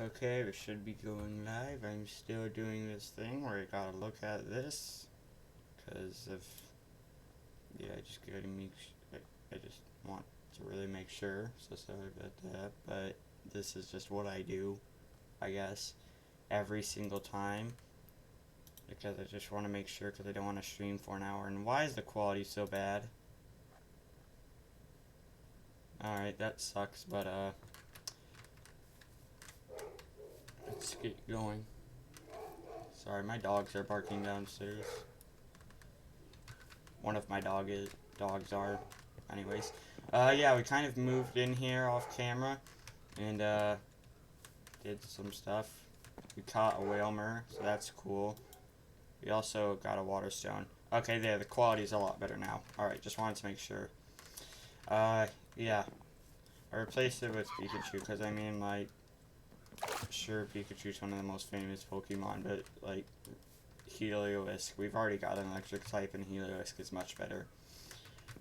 Okay, we should be going live. I'm still doing this thing where I gotta look at this because of I just gotta I just want to really make sure. So sorry about that, but this is just what I do, I guess, every single time because I just want to make sure because I don't want to stream for an hour. And why is the quality so bad? All right, that sucks, but let's get going. Sorry, my dogs are barking downstairs. One of my dogs are. Anyways, yeah, we kind of moved in here off camera and did some stuff. We caught a whale mer, so that's cool. We also got a water stone. Okay, there, the quality's a lot better now. Alright, just wanted to make sure. Yeah. I replaced it with Pikachu, because I mean, like, sure, Pikachu's one of the most famous Pokemon, but, like, Heliolisk, we've already got an electric type, and Heliolisk is much better.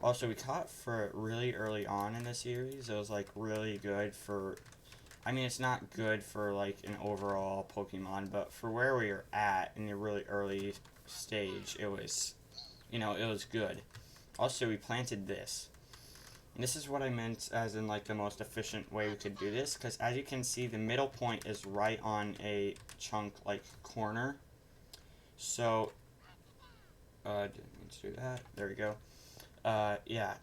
Also, we caught for really early on in the series. It was, like, really good for... I mean, it's not good for, like, an overall Pokemon, but for where we were at in the really early stage, it was, you know, it was good. Also, we planted this. And this is what I meant as in, like, the most efficient way we could do this, because as you can see, the middle point is right on a chunk, like, corner. So, didn't mean to do that. There we go. Yeah.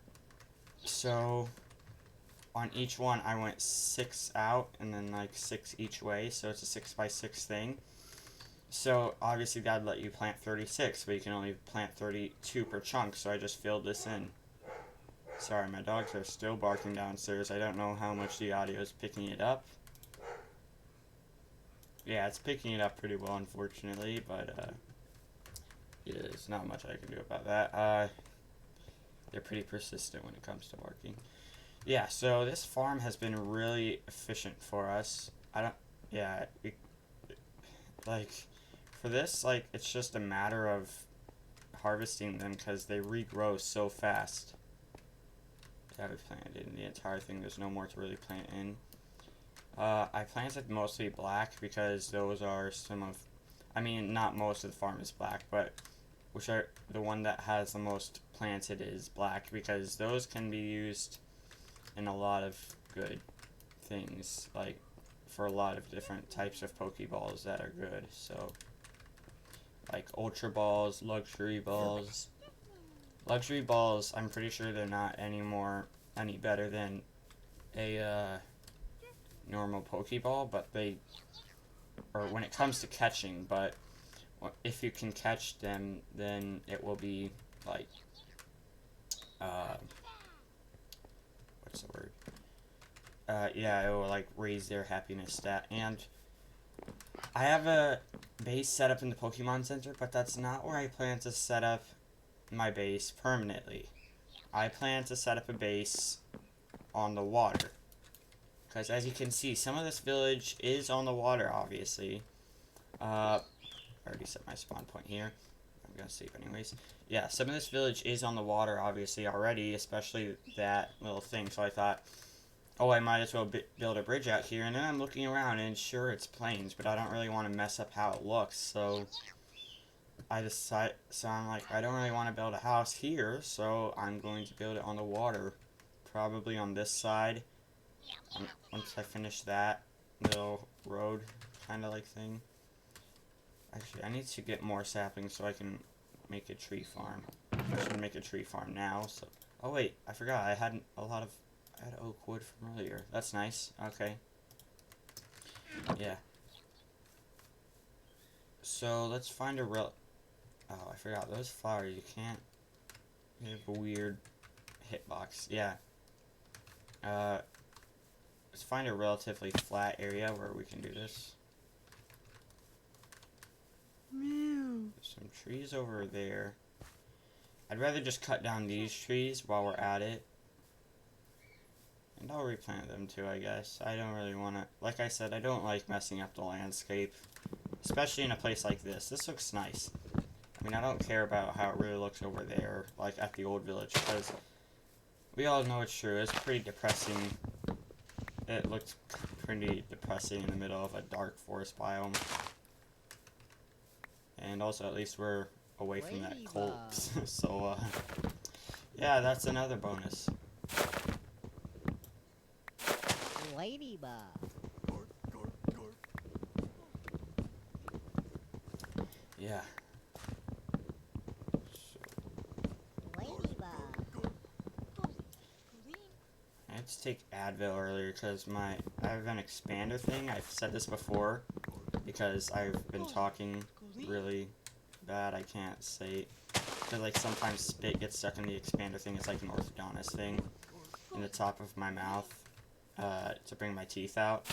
So, on each one, I went 6 out, and then, like, 6 each way, so it's a 6x6 thing. So, obviously, that'd let you plant 36, but you can only plant 32 per chunk, so I just filled this in. Sorry, my dogs are still barking downstairs. I don't know how much the audio is picking it up. Yeah, it's picking it up pretty well, unfortunately, but, yeah, there's not much I can do about that. They're pretty persistent when it comes to barking. Yeah, so this farm has been really efficient for us. Like, for this, like, it's just a matter of harvesting them because they regrow so fast. Yeah, we planted in the entire thing. There's no more to really plant in. I planted mostly black because those are some of... I mean, not most of the farm is black, but which are the one that has the most planted is black because those can be used in a lot of good things, like for a lot of different types of Pokeballs that are good. So, like Ultra Balls, Luxury Balls. Luxury Balls, I'm pretty sure they're not any better than a normal Pokeball, but or when it comes to catching, but if you can catch them, then it will be like, what's the word? Yeah, it will like raise their happiness stat. And I have a base set up in the Pokemon Center, but that's not where I plan to set up my base permanently. I plan to set up a base on the water. Because as you can see, some of this village is on the water, obviously. I already set my spawn point here. I'm gonna save anyways. Yeah, some of this village is on the water, obviously, already, especially that little thing. So I thought, oh, I might as well build a bridge out here. And then I'm looking around, and sure, it's plains, but I don't really want to mess up how it looks. So I'm like, I don't really want to build a house here, so I'm going to build it on the water. Probably on this side. Once I finish that little road kind of like thing. Actually, I need to get more saplings so I can make a tree farm. I should make a tree farm now. So, oh wait, I forgot. I had oak wood from earlier. That's nice. Okay. Yeah. So let's find a real. Oh, I forgot those flowers. You can't. They have a weird hitbox. Yeah. Let's find a relatively flat area where we can do this. There's some trees over there. I'd rather just cut down these trees while we're at it. And I'll replant them too, I guess. I don't really want to... Like I said, I don't like messing up the landscape. Especially in a place like this. This looks nice. I mean, I don't care about how it really looks over there, like at the old village, because we all know it's true. It's pretty depressing. It looked pretty depressing in the middle of a dark forest biome. And also, at least we're away from that cold. So, yeah, that's another bonus. Ladybug. Yeah. Ladybug. I had to take Advil earlier because I have an expander thing. I've said this before because I've been talking really bad. I can't say because like sometimes spit gets stuck in the expander thing. It's like an orthodontist thing in the top of my mouth to bring my teeth out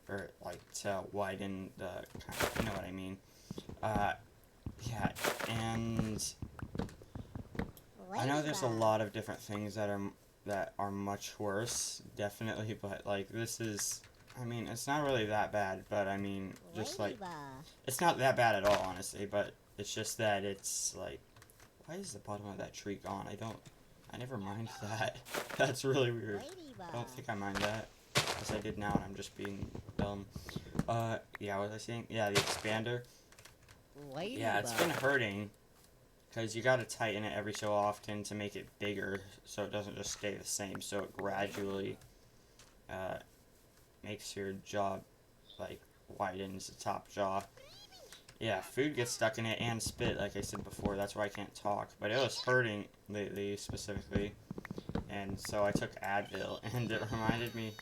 or like to widen the you know what I mean. Yeah, and I know there's a lot of different things that are much worse, definitely, but like this is, I mean, it's not really that bad, but I mean, just like, it's not that bad at all, honestly, but it's just that it's like, why is the bottom of that tree gone? I never mind that. That's really weird. I don't think I mind that, as I did now, and I'm just being dumb. Yeah, what was I saying? Yeah, the expander. Yeah, it's been hurting. Because you gotta tighten it every so often to make it bigger so it doesn't just stay the same. So it gradually makes your jaw, like, widens the top jaw. Yeah, food gets stuck in it and spit, like I said before. That's why I can't talk. But it was hurting lately, specifically. And so I took Advil, and it reminded me...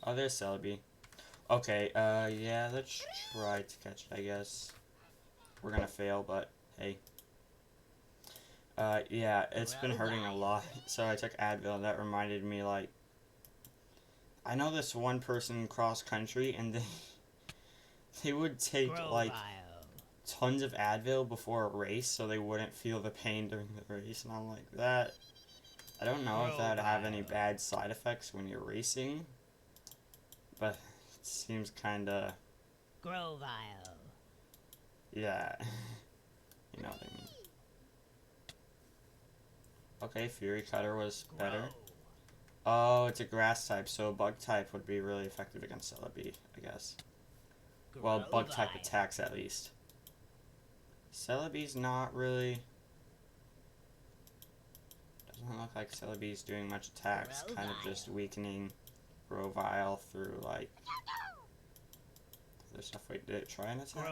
Oh, there's Celebi. Okay, yeah, let's try to catch it, I guess. We're gonna fail, but hey. Yeah, it's been hurting a lot, so I took Advil, and that reminded me, like, I know this one person cross country, and they would take, like, tons of Advil before a race, so they wouldn't feel the pain during the race, and I'm like, that, I don't know if that would have any bad side effects when you're racing, but it seems kinda... Yeah. You know what I mean. Okay, Fury Cutter was better. Oh, it's a grass type, so a bug type would be really effective against Celebi, I guess. Well, bug type attacks at least. Celebi's not really... Doesn't look like Celebi's doing much attacks. Kind of just weakening Grovyle through, like... other stuff. Wait, did it try an attack?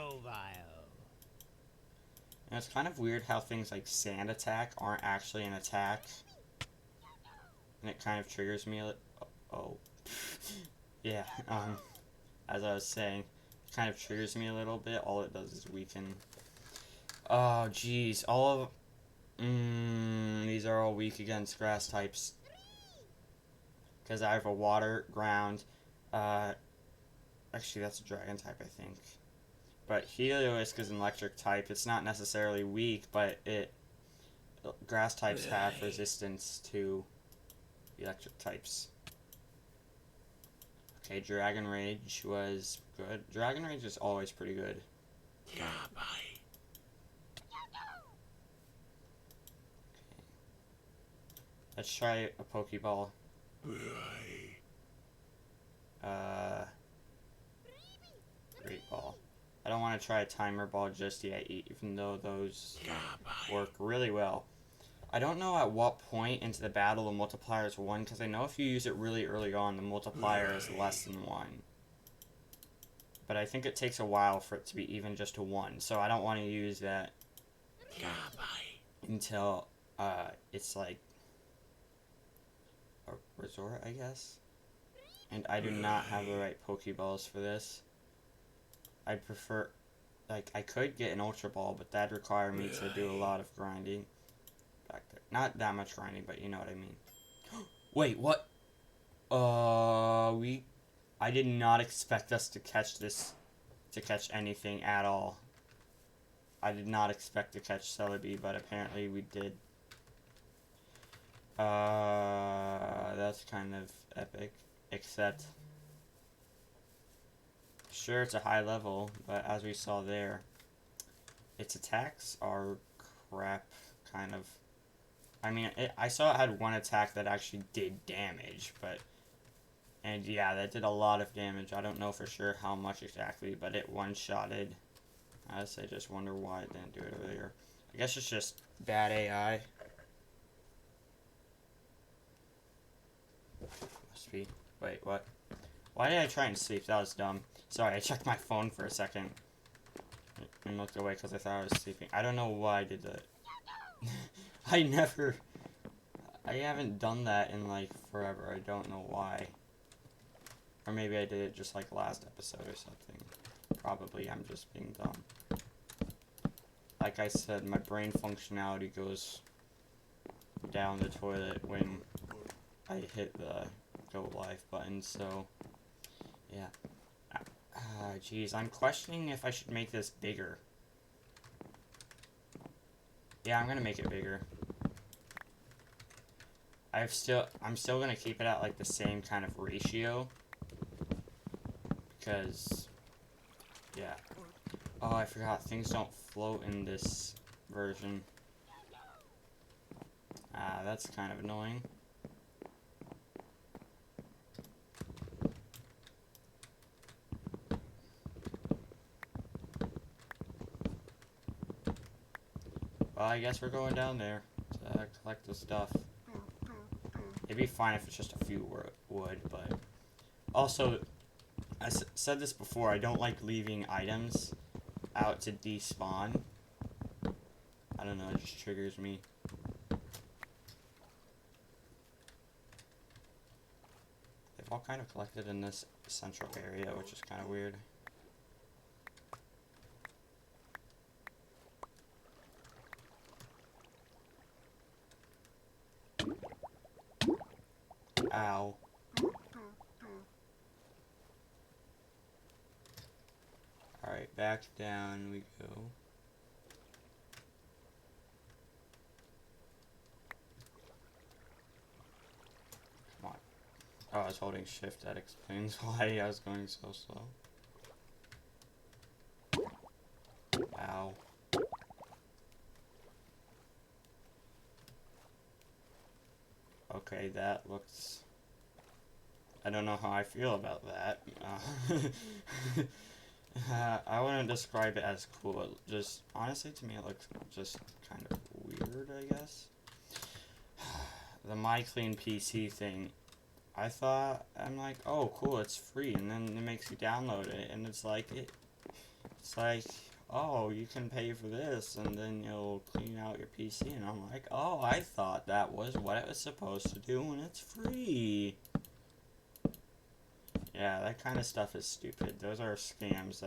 And it's kind of weird how things like Sand Attack aren't actually an attack. And it kind of triggers me a little... Oh. Yeah, as I was saying, it kind of triggers me a little bit. All it does is weaken. Oh, jeez. All of... these are all weak against grass types. Because I have a water, ground, actually that's a dragon type, I think. But Heliolisk is an electric type. It's not necessarily weak, but grass types have resistance to electric types. Okay, Dragon Rage was good. Dragon Rage is always pretty good. Yeah, bye. Okay. Let's try a Pokeball. Great Ball. I don't want to try a Timer Ball just yet, even though those work really well. I don't know at what point into the battle the multiplier is 1, because I know if you use it really early on, the multiplier is less than 1. But I think it takes a while for it to be even just a 1, so I don't want to use that until it's like a resort, I guess. And I do not have the right Pokeballs for this. I prefer, like, I could get an Ultra Ball, but that'd require me to do a lot of grinding. Back there. Not that much grinding, but you know what I mean. Wait, what? I did not expect us to catch anything at all. I did not expect to catch Celebi, but apparently we did. That's kind of epic, except... Sure, it's a high level, but as we saw there, its attacks are crap, kind of. I mean, I saw it had one attack that actually did damage, but And yeah, that did a lot of damage. I don't know for sure how much exactly, but it one-shotted. I just wonder why it didn't do it earlier. I guess it's just bad AI. Must be. Wait, what? Why did I try and sleep? That was dumb. Sorry, I checked my phone for a second and looked away because I thought I was sleeping. I don't know why I did that. I haven't done that in like forever. I don't know why. Or maybe I did it just like last episode or something. Probably I'm just being dumb. Like I said, my brain functionality goes down the toilet when I hit the go live button, so yeah. Geez, I'm questioning if I should make this bigger. Yeah, I'm gonna make it bigger. I'm still gonna keep it at like the same kind of ratio. Because, yeah. Oh, I forgot, things don't float in this version. That's kind of annoying. Well, I guess we're going down there to collect the stuff. It'd be fine if it's just a few wood, but... Also, I said this before, I don't like leaving items out to despawn. I don't know, it just triggers me. They've all kind of collected in this central area, which is kind of weird. Ow. Alright, back down we go. Come on. Oh, I was holding shift, that explains why I was going so slow. Ow. Okay, that looks... I don't know how I feel about that. I wouldn't describe it as cool. It just, honestly, to me, it looks just kind of weird, I guess. The My Clean PC thing, I'm like, oh, cool, it's free, and then it makes you download it, and it's like, oh, you can pay for this, and then you'll clean out your PC, and I'm like, oh, I thought that was what it was supposed to do when it's free. Yeah, that kind of stuff is stupid. Those are scams.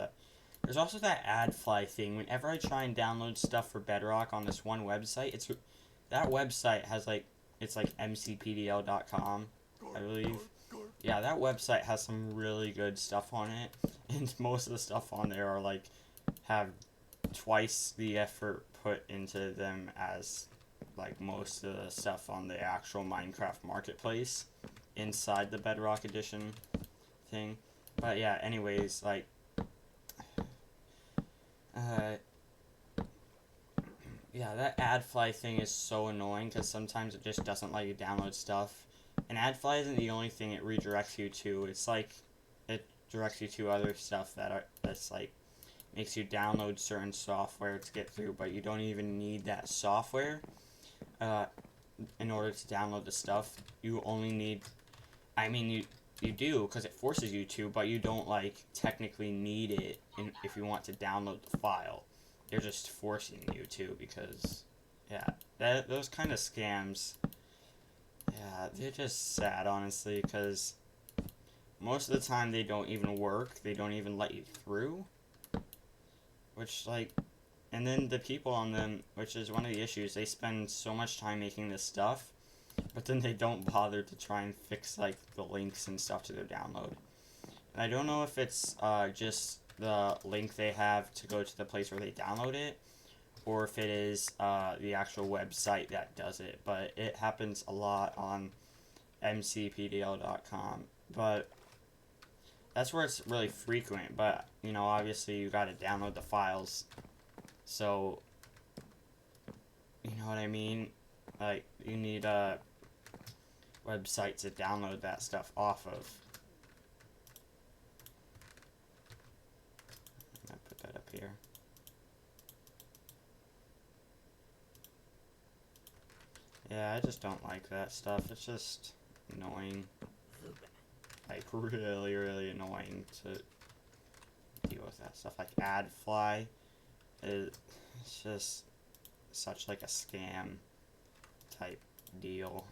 There's also that AdFly thing. Whenever I try and download stuff for Bedrock on this one website, that website has it's like mcpdl.com, I believe. Yeah, that website has some really good stuff on it, and most of the stuff on there are have twice the effort put into them as most of the stuff on the actual Minecraft marketplace inside the Bedrock edition thing. But yeah, anyways, yeah, that AdFly thing is so annoying because sometimes it just doesn't let you download stuff. And AdFly isn't the only thing it redirects you to. It's it directs you to other stuff that's makes you download certain software to get through, but you don't even need that software in order to download the stuff. You only need, you do because it forces you to, but you don't technically need it if you want to download the file. They're just forcing you to because, yeah, those kind of scams, yeah, they're just sad, honestly, because most of the time they don't even work. They don't even let you through, which, and then the people on them, which is one of the issues, they spend so much time making this stuff, but then they don't bother to try and fix, the links and stuff to their download. And I don't know if it's, just the link they have to go to the place where they download it, or if it is, the actual website that does it, but it happens a lot on mcpdl.com, but that's where it's really frequent, but, obviously you gotta download the files, so, you know what I mean? You need a website to download that stuff off of. Yeah, I just don't like that stuff. It's just annoying. Like, really, really annoying to deal with that stuff. Like, AdFly, it's just such, like, a scam type deal.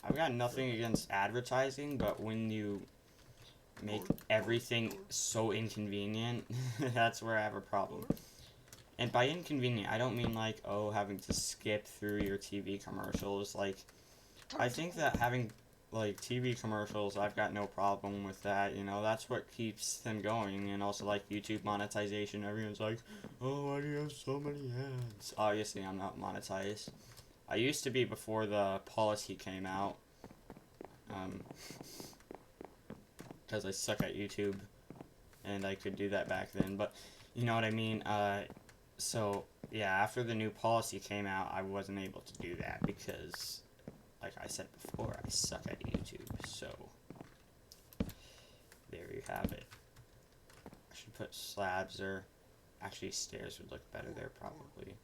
I've got nothing against advertising, but when you make everything so inconvenient, that's where I have a problem. And by inconvenient, I don't mean like, oh, having to skip through your TV commercials. Like, I think that having, like, TV commercials, I've got no problem with that, you know, that's what keeps them going. And also, like, YouTube monetization, everyone's like, oh, why do you have so many ads? Obviously, I'm not monetized. I used to be before the policy came out, because I suck at YouTube, and I could do that back then, but you know what I mean. So yeah, after the new policy came out, I wasn't able to do that because, like I said before, I suck at YouTube. So there you have it. I should put slabs, or actually stairs would look better there probably.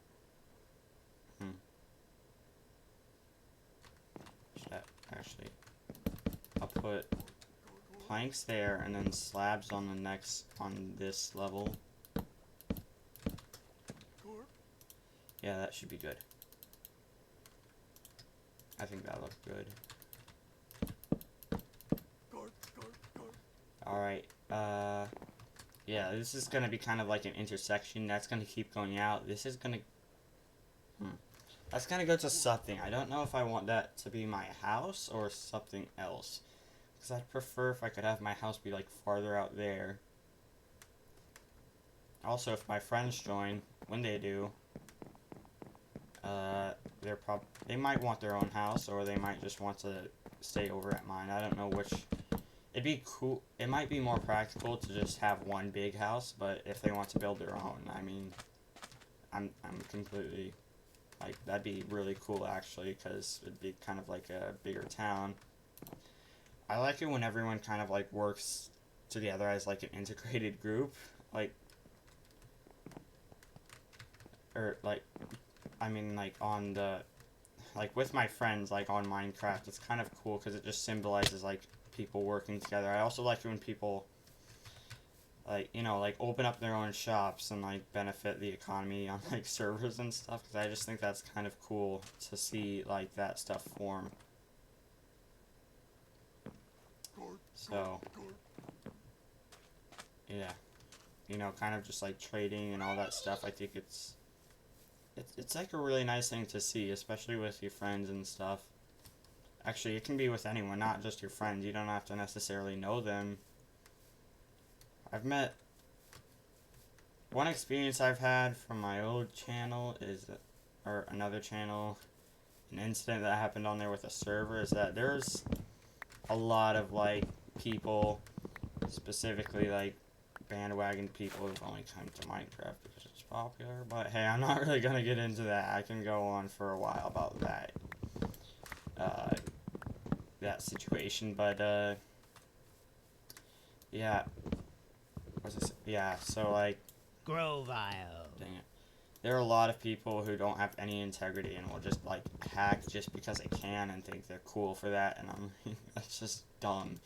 Should I actually? I'll put planks there and then slabs on the next, on this level. Yeah, that should be good. I think that looks good. Alright, yeah, this is gonna be kind of like an intersection. That's gonna keep going out. This is gonna, that's gonna go to something. I don't know if I want that to be my house or something else. Because I'd prefer if I could have my house be, like, farther out there. Also, if my friends join, when they do, they might want their own house, or they might just want to stay over at mine. I don't know which. It'd be cool. It might be more practical to just have one big house, but if they want to build their own, I mean, I'm completely, like, that'd be really cool, actually, because it'd be kind of like a bigger town. I like it when everyone kind of, like, works together as, like, an integrated group, like, or, like, I mean, like, on the, like, with my friends, like, on Minecraft, it's kind of cool, because it just symbolizes, like, people working together. I also like it when people, like, you know, like, open up their own shops and, like, benefit the economy on, like, servers and stuff, because I just think that's kind of cool to see, like, that stuff form. So, yeah, you know, kind of just, like, trading and all that stuff. I think it's like a really nice thing to see, especially with your friends and stuff. Actually, it can be with anyone, not just your friends. You don't have to necessarily know them. I've met, one experience I've had from my old channel is, or another channel, an incident that happened on there with a server, is that there's a lot of, like, people, specifically, like, bandwagon people who've only come to Minecraft because it's popular, but hey, I'm not really gonna get into that. I can go on for a while about that, that situation, but, yeah, what's this? Yeah, so, like, Grovile. dang it. There are a lot of people who don't have any integrity and will just, like, hack just because they can and think they're cool for that, and I'm, that's just dumb.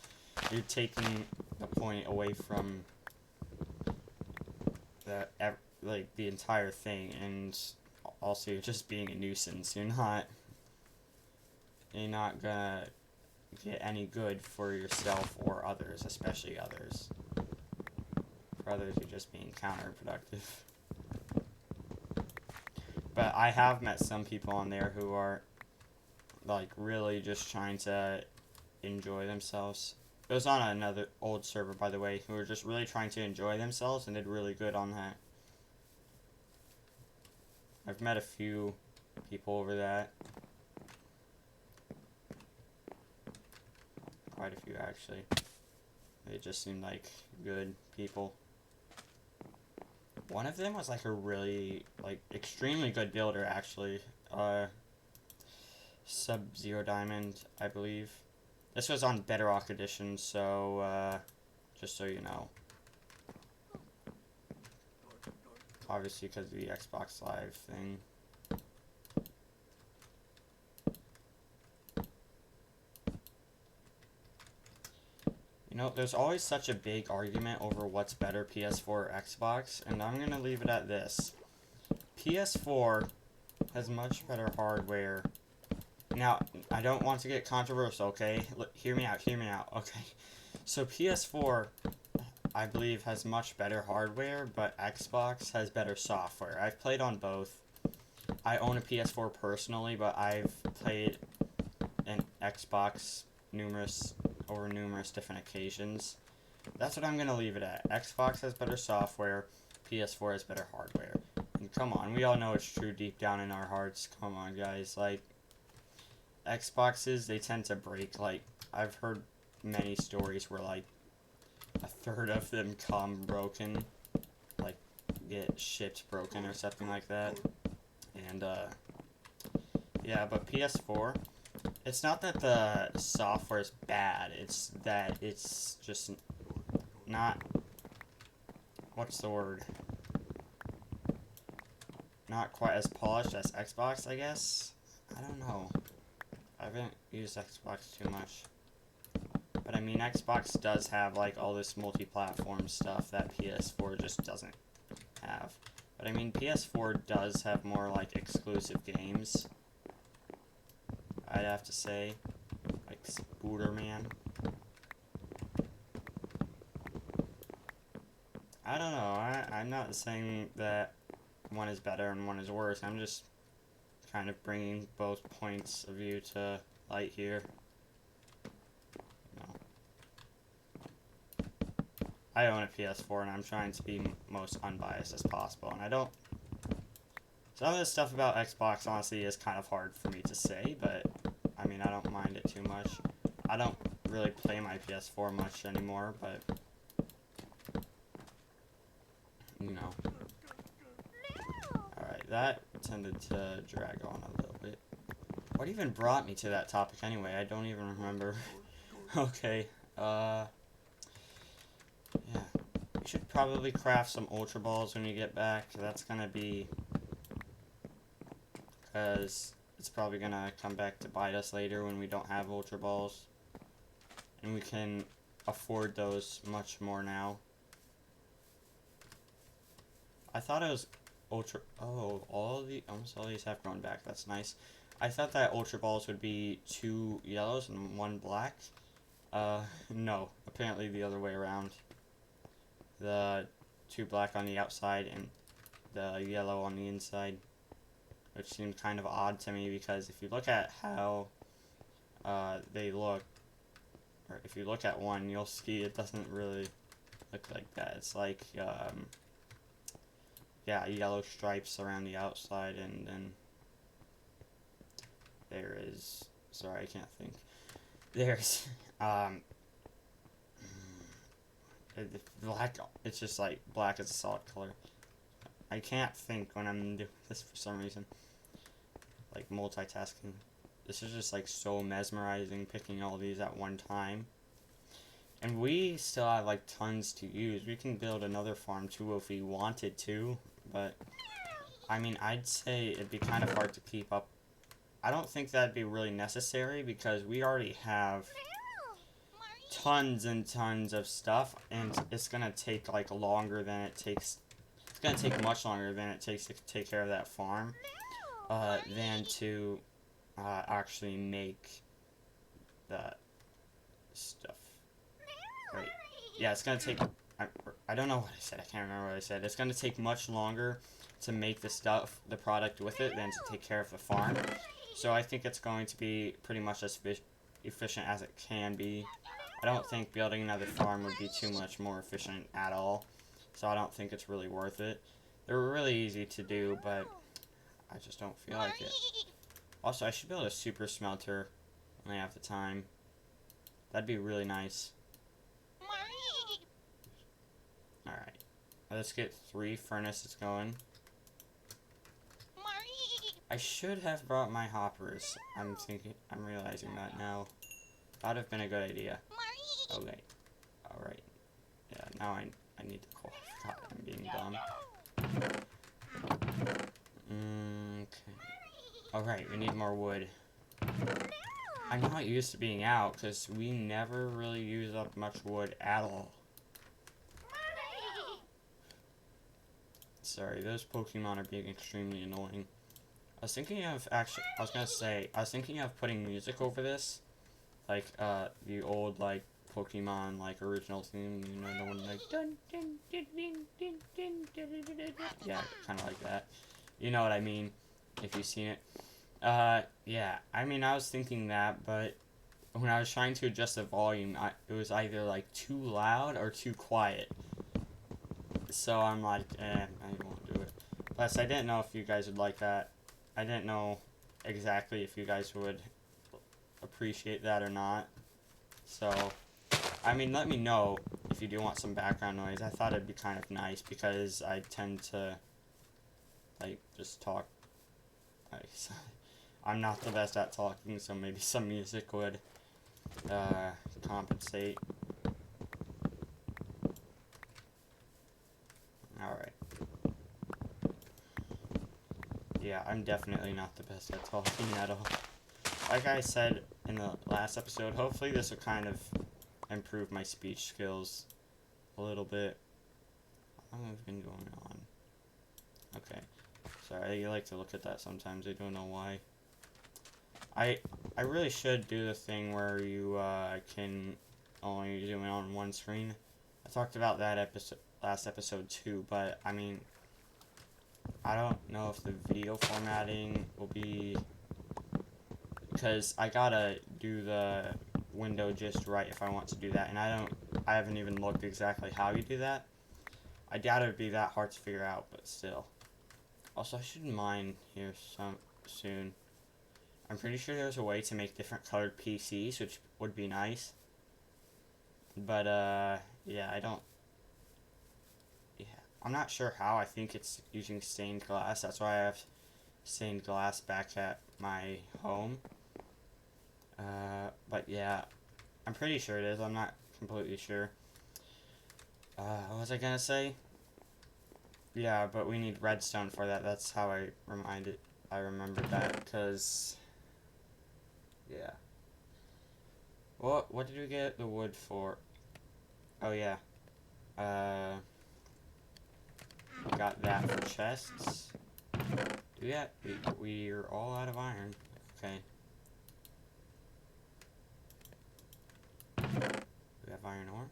You're taking the point away from the, like, the entire thing, and also you're just being a nuisance. You're not gonna get any good for yourself or others, especially others. For others, you're just being counterproductive. But I have met some people on there who are, like, really just trying to enjoy themselves. It was on another old server, by the way, who were just really trying to enjoy themselves and did really good on that. I've met a few people over that. Quite a few, actually. They just seemed like good people. One of them was, like, a really, like, extremely good builder, actually. Sub-Zero Diamond, I believe. This was on Bedrock Edition, so, just so you know. Obviously, because of the Xbox Live thing. You know, there's always such a big argument over what's better, PS4 or Xbox, and I'm gonna leave it at this. PS4 has much better hardware. Now, I don't want to get controversial, okay? Hear me out, okay? So PS4, I believe, has much better hardware, but Xbox has better software. I've played on both. I own a PS4 personally, but I've played an Xbox over numerous different occasions. That's what I'm gonna leave it at. Xbox has better software, PS4 has better hardware. And come on, we all know it's true deep down in our hearts. Come on, guys. Like, Xboxes, they tend to break. Like, I've heard many stories where, like, a third of them come broken. Like, get shipped broken or something like that. And, yeah, but PS4, it's not that the software is bad, it's that it's just not, what's the word? Not quite as polished as Xbox, I guess? I don't know. I haven't used Xbox too much. But I mean, Xbox does have, like, all this multi-platform stuff that PS4 just doesn't have. But I mean, PS4 does have more, like, exclusive games, I'd have to say. Like Spooderman. I don't know, I'm not saying that one is better and one is worse. I'm just kind of bringing both points of view to light here. No. I own a PS4 and I'm trying to be most unbiased as possible, and I don't. Some of this stuff about Xbox honestly is kind of hard for me to say, but I mean, I don't mind it too much. I don't really play my PS4 much anymore, but you know. Alright, that tended to drag on a little bit. What even brought me to that topic anyway? I don't even remember. Okay, yeah. We should probably craft some Ultra Balls when we get back. That's gonna be... because it's probably gonna come back to bite us later when we don't have Ultra Balls. And we can afford those much more now. I thought it was Ultra... oh, almost all these have grown back. That's nice. I thought that Ultra Balls would be 2 yellows and 1 black. No. Apparently the other way around. The 2 black on the outside and the yellow on the inside. Which seemed kind of odd to me because if you look at how they look, or if you look at one, you'll see it doesn't really look like that. It's like, yeah, yellow stripes around the outside, and then there is, sorry, I can't think. There's, black, it's just like black is a solid color. I can't think when I'm doing this for some reason. Like multitasking. This is just like so mesmerizing, picking all these at one time. And we still have like tons to use. We can build another farm too if we wanted to, but I mean, I'd say it'd be kind of hard to keep up. I don't think that'd be really necessary because we already have tons and tons of stuff, and it's gonna take like longer than it takes. It's gonna take much longer than it takes to take care of that farm, than to actually make the stuff. Right. Yeah, it's gonna take. I don't know what I said. I can't remember what I said. It's gonna take much longer to make the stuff, the product with it, than to take care of the farm. So I think it's going to be pretty much as efficient as it can be. I don't think building another farm would be too much more efficient at all. So I don't think it's really worth it. They're really easy to do, but I just don't feel like it. Also, I should build a super smelter when I have the time. That'd be really nice. Alright. Let's get 3 furnaces going. I should have brought my hoppers. I'm realizing that now. That would have been a good idea. Okay. Alright. Yeah, now I need to call. I forgot I'm being dumb. Okay. Alright, we need more wood. I'm not used to being out, because we never really use up much wood at all. Sorry, those Pokemon are being extremely annoying. I was thinking of, actually, I was thinking of putting music over this. Like, the old, like, Pokemon, like, original theme, you know, the one, like, dun, dun, dun, dun, dun, dun, dun, dun, dun, dun. Yeah, kind of like that. You know what I mean, if you've seen it. Yeah, I mean, I was thinking that, but when I was trying to adjust the volume, it was either, like, too loud or too quiet. So I'm like, I won't do it. Plus, I didn't know if you guys would like that. I didn't know exactly if you guys would appreciate that or not. So, I mean, let me know if you do want some background noise. I thought it'd be kind of nice because I tend to, like, just talk. I'm not the best at talking, so maybe some music would compensate. Alright. Yeah, I'm definitely not the best at talking at all. Like I said in the last episode, hopefully this will kind of improve my speech skills a little bit. How long has been going on? Okay. Sorry, I like to look at that sometimes. I don't know why. I really should do the thing where you can only zoom in on one screen. I talked about that last episode too, but I mean, I don't know if the video formatting will be, because I gotta do the window just right if I want to do that, and I haven't even looked exactly how you do that. I doubt it would be that hard to figure out, but still. Also, I shouldn't mind here soon. I'm pretty sure there's a way to make different colored PCs, which would be nice. But, yeah, I'm not sure how. I think it's using stained glass. That's why I have stained glass back at my home. But yeah, I'm pretty sure it is. I'm not completely sure. What was I gonna say? Yeah, but we need redstone for that. That's how I remembered that, because, yeah. What did we get the wood for? Oh, yeah. We got that for chests. We're all out of iron. Okay. Do we have iron ore?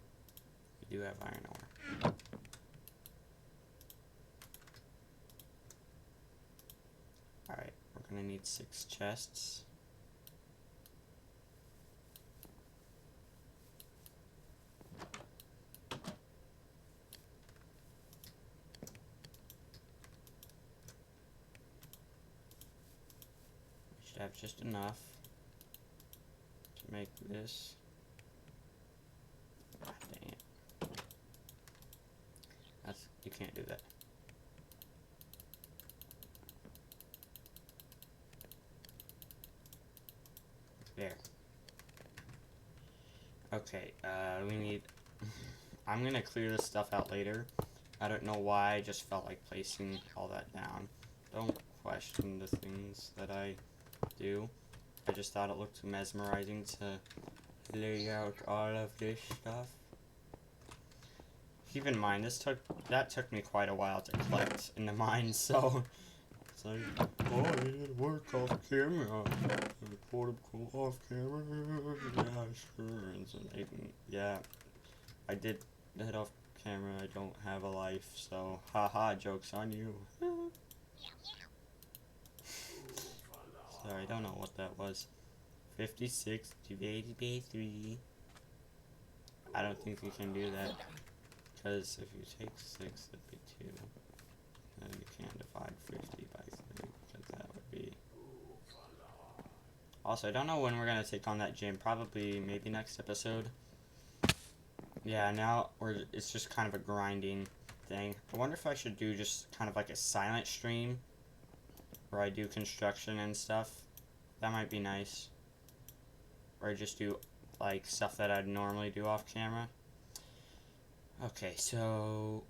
We do have iron ore. Alright, we're gonna need 6 chests. We should have just enough to make this. God dang it. You can't do that. There. Okay, we need... I'm gonna clear this stuff out later. I don't know why, I just felt like placing all that down. Don't question the things that I do. I just thought it looked mesmerizing to lay out all of this stuff. Keep in mind, that took me quite a while to collect in the mine, so it's like, oh, I need to work off camera. Report off camera. Yeah, sure. And so yeah, I did that off camera. I don't have a life, so haha, joke's on you. Sorry, I don't know what that was. 56 divided by 3. I don't think we can do that. Because if you take 6, that'd be 2. Then you can't divide 50 by 3, because that would be... Also, I don't know when we're going to take on that gym. Probably, maybe next episode. Yeah, now it's just kind of a grinding thing. I wonder if I should do just kind of like a silent stream, where I do construction and stuff. That might be nice. Or I just do like stuff that I'd normally do off camera. Okay, so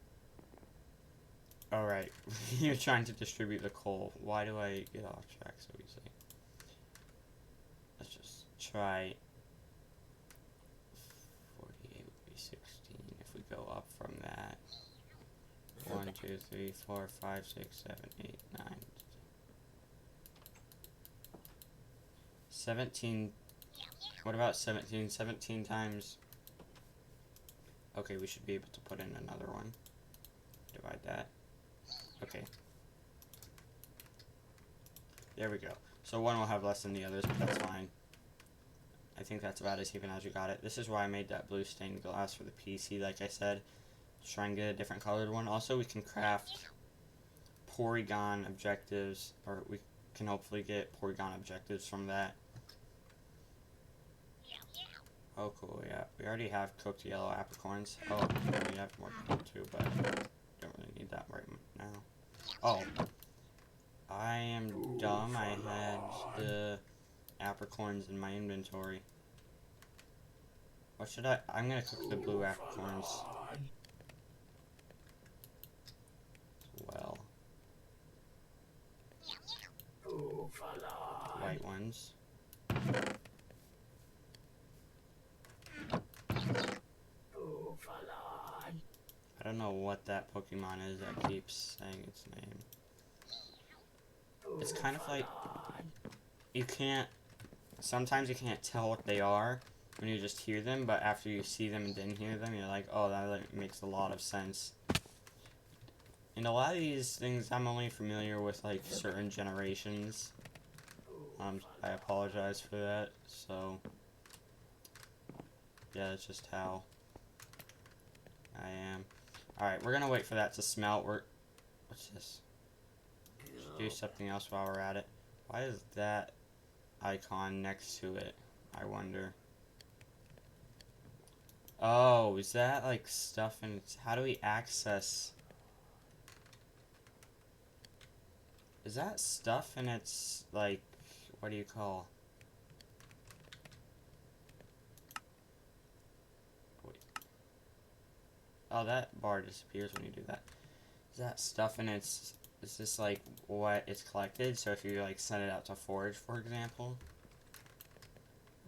alright, you're trying to distribute the coal. Why do I get off track so easily? Let's just try 48 would be 16 if we go up from that. 1, 2, 3, 4, 5, 6, 7, 8, 9. 17. What about 17? 17 times. Okay, we should be able to put in another one. Divide that. Okay. There we go. So one will have less than the others, but that's fine. I think that's about as even as we got it. This is why I made that blue stained glass for the PC, like I said. Let's try and get a different colored one. Also, we can craft Porygon objectives, or we can hopefully get Porygon objectives from that. Oh, cool, yeah. We already have cooked yellow apricorns. Oh, we have more too, but don't really need that right now. Oh. I am dumb. I had the apricorns in my inventory. What should I? I'm gonna cook the blue apricorns. Well. White ones. I don't know what that Pokemon is that keeps saying its name. It's kind of like, you can't, sometimes you can't tell what they are when you just hear them, but after you see them and then hear them, you're like, oh, that like, makes a lot of sense. And a lot of these things, I'm only familiar with, like, certain generations. I apologize for that, so, yeah, that's just how I am. Alright, we're gonna wait for that to smelt. What's this? Let's do something else while we're at it. Why is that icon next to it? I wonder. Oh, is that like stuff and how do we access? Is that stuff and it's like, what do you call? Wait. Oh, that bar disappears when you do that. Is that stuff and it's, is this like what it's collected? So if you like send it out to forage, for example?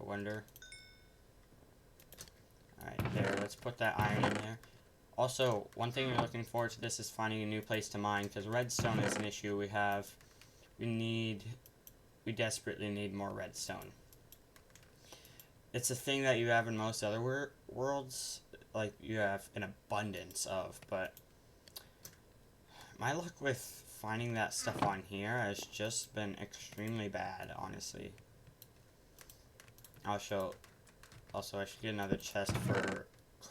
I wonder. Alright, there, let's put that iron in there. Also, one thing we're looking forward to this is finding a new place to mine, because redstone is an issue we desperately need more redstone. It's a thing that you have in most other worlds, like you have an abundance of, but my luck with finding that stuff on here has just been extremely bad, honestly. Also, I should get another chest for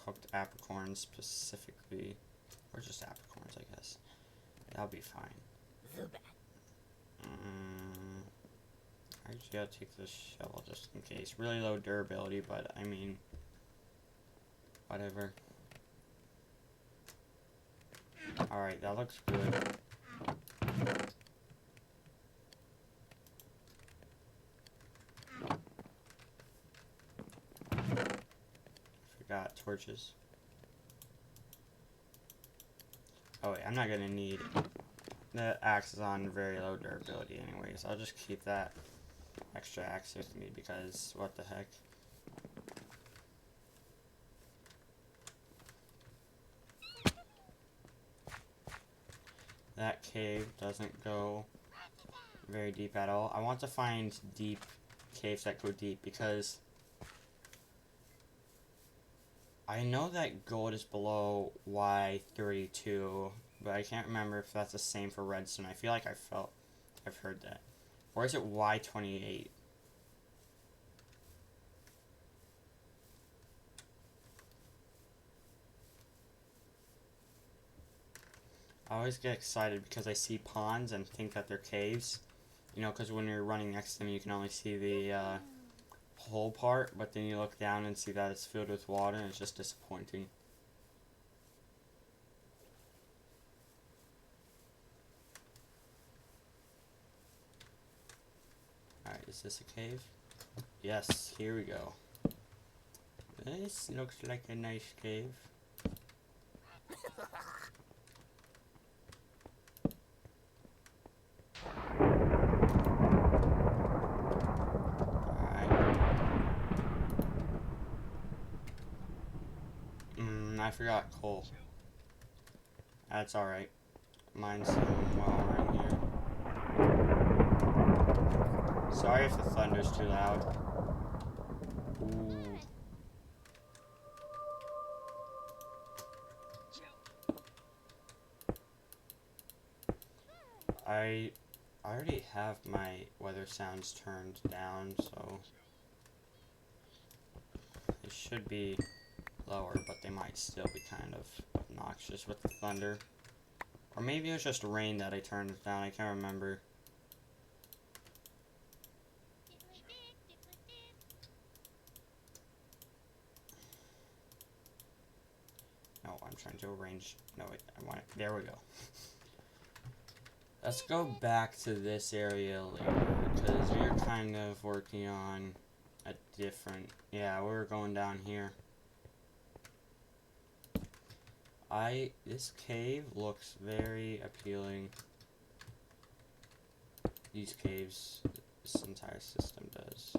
cooked apricorns specifically. Or just apricorns, I guess. That'll be fine. Actually, I'll take this shovel just in case. Really low durability, but I mean, whatever. Alright, that looks good. Forgot torches. Oh wait, I'm not gonna need the axe is on very low durability anyways. I'll just keep that extra axe with me because what the heck. That cave doesn't go very deep at all. I want to find deep caves that go deep because I know that gold is below Y32, but I can't remember if that's the same for redstone. I feel like I've heard that. Or is it Y28? I always get excited because I see ponds and think that they're caves. You know, because when you're running next to them, you can only see the whole part, but then you look down and see that it's filled with water, and it's just disappointing. Alright, is this a cave? Yes, here we go. This looks like a nice cave. I forgot coal. That's alright. Mine's some while we're in here. Sorry if the thunder's too loud. Ooh. I already have my weather sounds turned down, so it should be lower, but they might still be kind of obnoxious with the thunder. Or maybe it was just rain that I turned it down, I can't remember. No, I'm trying to arrange. No, wait, I want it. There we go. Let's go back to this area later, because we were kind of working on a different. Yeah, we were going down here. This cave looks very appealing. These caves, this entire system does.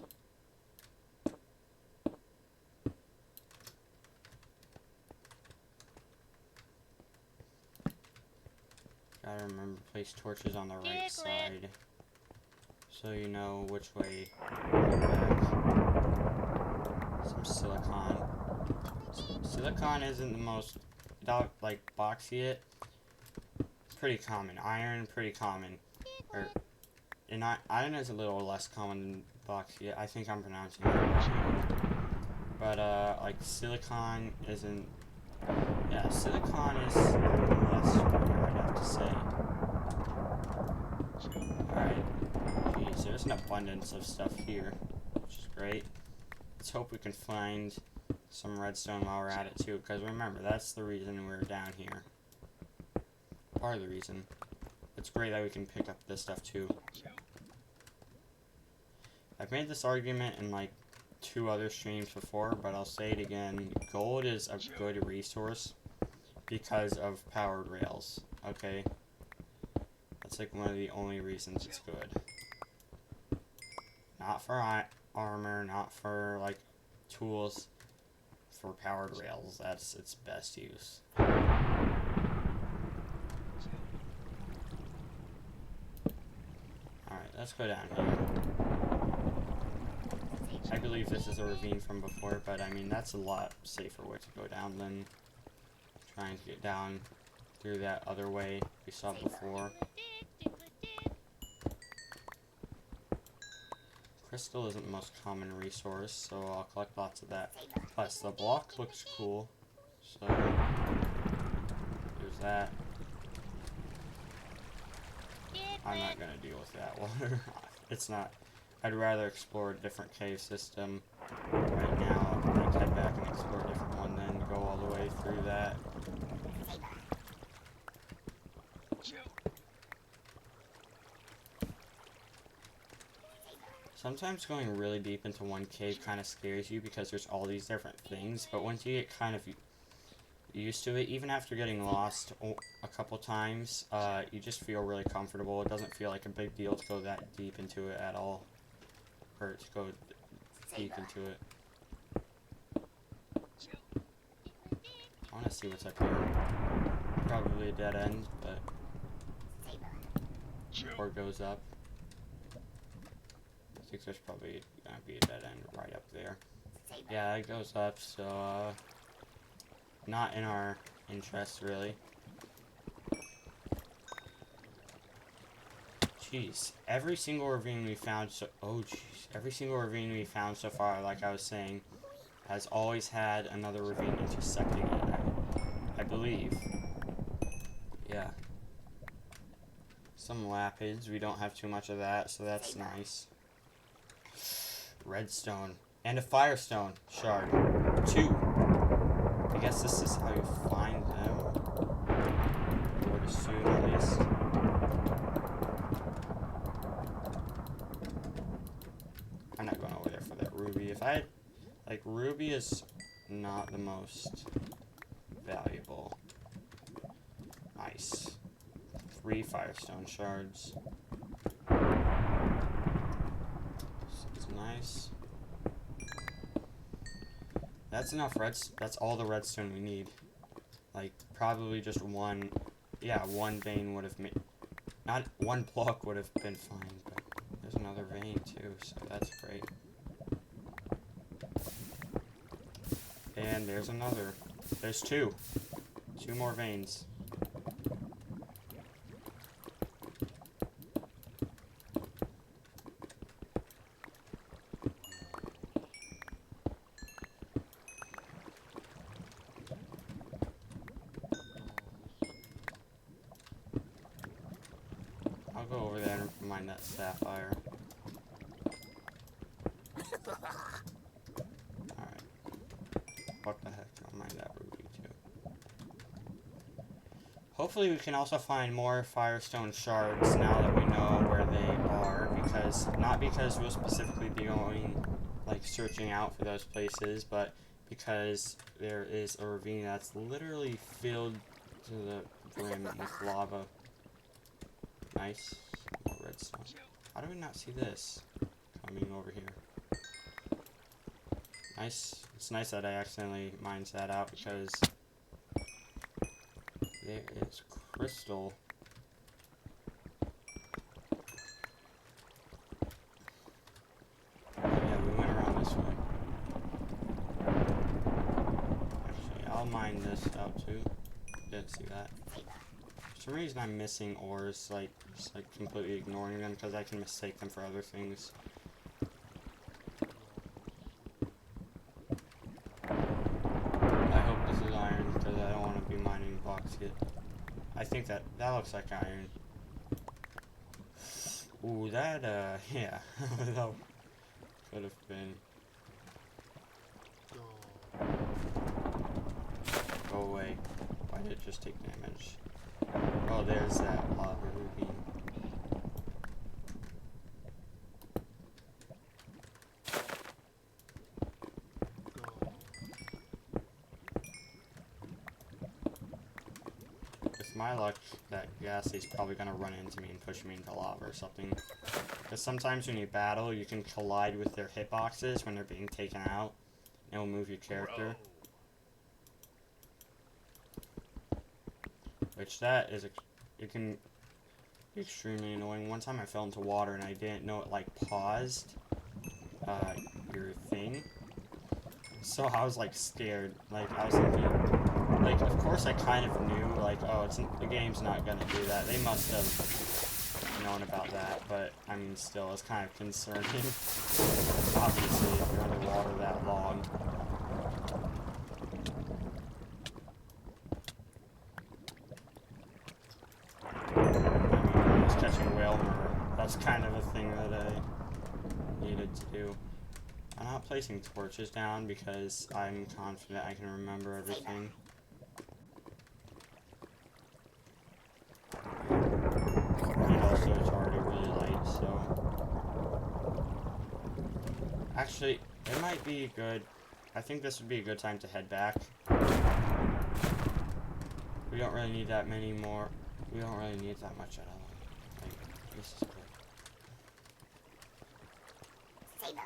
Gotta remember to place torches on the right side, so you know which way to go back. Some silicon. Silicon isn't the most, like, boxy it. Pretty common. Iron, pretty common. Iron is a little less common than boxy. I think I'm pronouncing it right. But, like, silicon isn't. Yeah, silicon is less rare, I'd have to say. Alright. Jeez, there's an abundance of stuff here, which is great. Let's hope we can find some redstone while we're at it, too, because remember, that's the reason we're down here. Part of the reason. It's great that we can pick up this stuff, too. I've made this argument in, like, 2 other streams before, but I'll say it again. Gold is a good resource because of powered rails, okay? That's like one of the only reasons it's good. Not for armor, not for like tools, for powered rails. That's its best use. Alright, let's go down here. I believe this is a ravine from before, but I mean, that's a lot safer way to go down than trying to get down through that other way we saw before. Crystal isn't the most common resource, so I'll collect lots of that. Plus, the block looks cool, so there's that. I'm not gonna deal with that water. It's not. I'd rather explore a different cave system right now, like head back and explore a different one, than go all the way through that. Sometimes going really deep into one cave kind of scares you because there's all these different things, but once you get kind of used to it, even after getting lost a couple times, you just feel really comfortable. It doesn't feel like a big deal to go that deep into it at all. Or to go deep into it. I want to see what's up here. Probably a dead end, but or goes up. I think there's probably gonna be a dead end right up there. Yeah, it goes up, so not in our interest really. Jeez, every single ravine we found every single ravine we found so far, like I was saying, has always had another ravine intersecting it, I believe. Yeah. Some lapids, we don't have too much of that, so that's nice. Redstone. And a firestone shard. 2. I guess this is how you find them. I would assume, at least. I'm not going over there for that ruby. If I had, like, ruby is not the most valuable. Nice. 3 firestone shards. This is nice. That's enough that's all the redstone we need. Like, probably just one, yeah, one vein would have made, not one block would have been fine, but there's another vein too, so that's great. And there's another. There's 2. 2 more veins. I'll go over there and mine that sapphire. Alright. What the heck? I'll mine that ruby too. Hopefully we can also find more firestone shards now that we know where they are, because not because we'll specifically be going like searching out for those places, but because there is a ravine that's literally filled to the brim with lava. Nice. More redstone. How do we not see this coming over here? Nice. It's nice that I accidentally mined that out because there is crystal. Yeah, we went around this way. Actually, I'll mine this out too. Didn't see that. For some reason I'm missing ores, like, just like completely ignoring them because I can mistake them for other things. I hope this is iron because I don't want to be mining bauxite. I think that looks like iron. Ooh, that, yeah, that could have been. Go away. Why did it just take damage? Oh, there's that lava ravine. With my luck, that Ghastly's probably gonna run into me and push me into lava or something. Because sometimes when you battle, you can collide with their hitboxes when they're being taken out. And it'll move your character. Which that is, it can be extremely annoying. One time I fell into water and I didn't know it like paused your thing. So I was like scared. Like I was thinking, like of course I kind of knew like, oh, the game's not gonna do that. They must have known about that, but I mean still it's kind of concerning. Obviously if you're underwater that long. Catching whale murder. That's kind of a thing that I needed to do. I'm not placing torches down because I'm confident I can remember everything. And also it's already really light, so... Actually, it might be good. I think this would be a good time to head back. We don't really need that many more. We don't really need that much at all. This is good.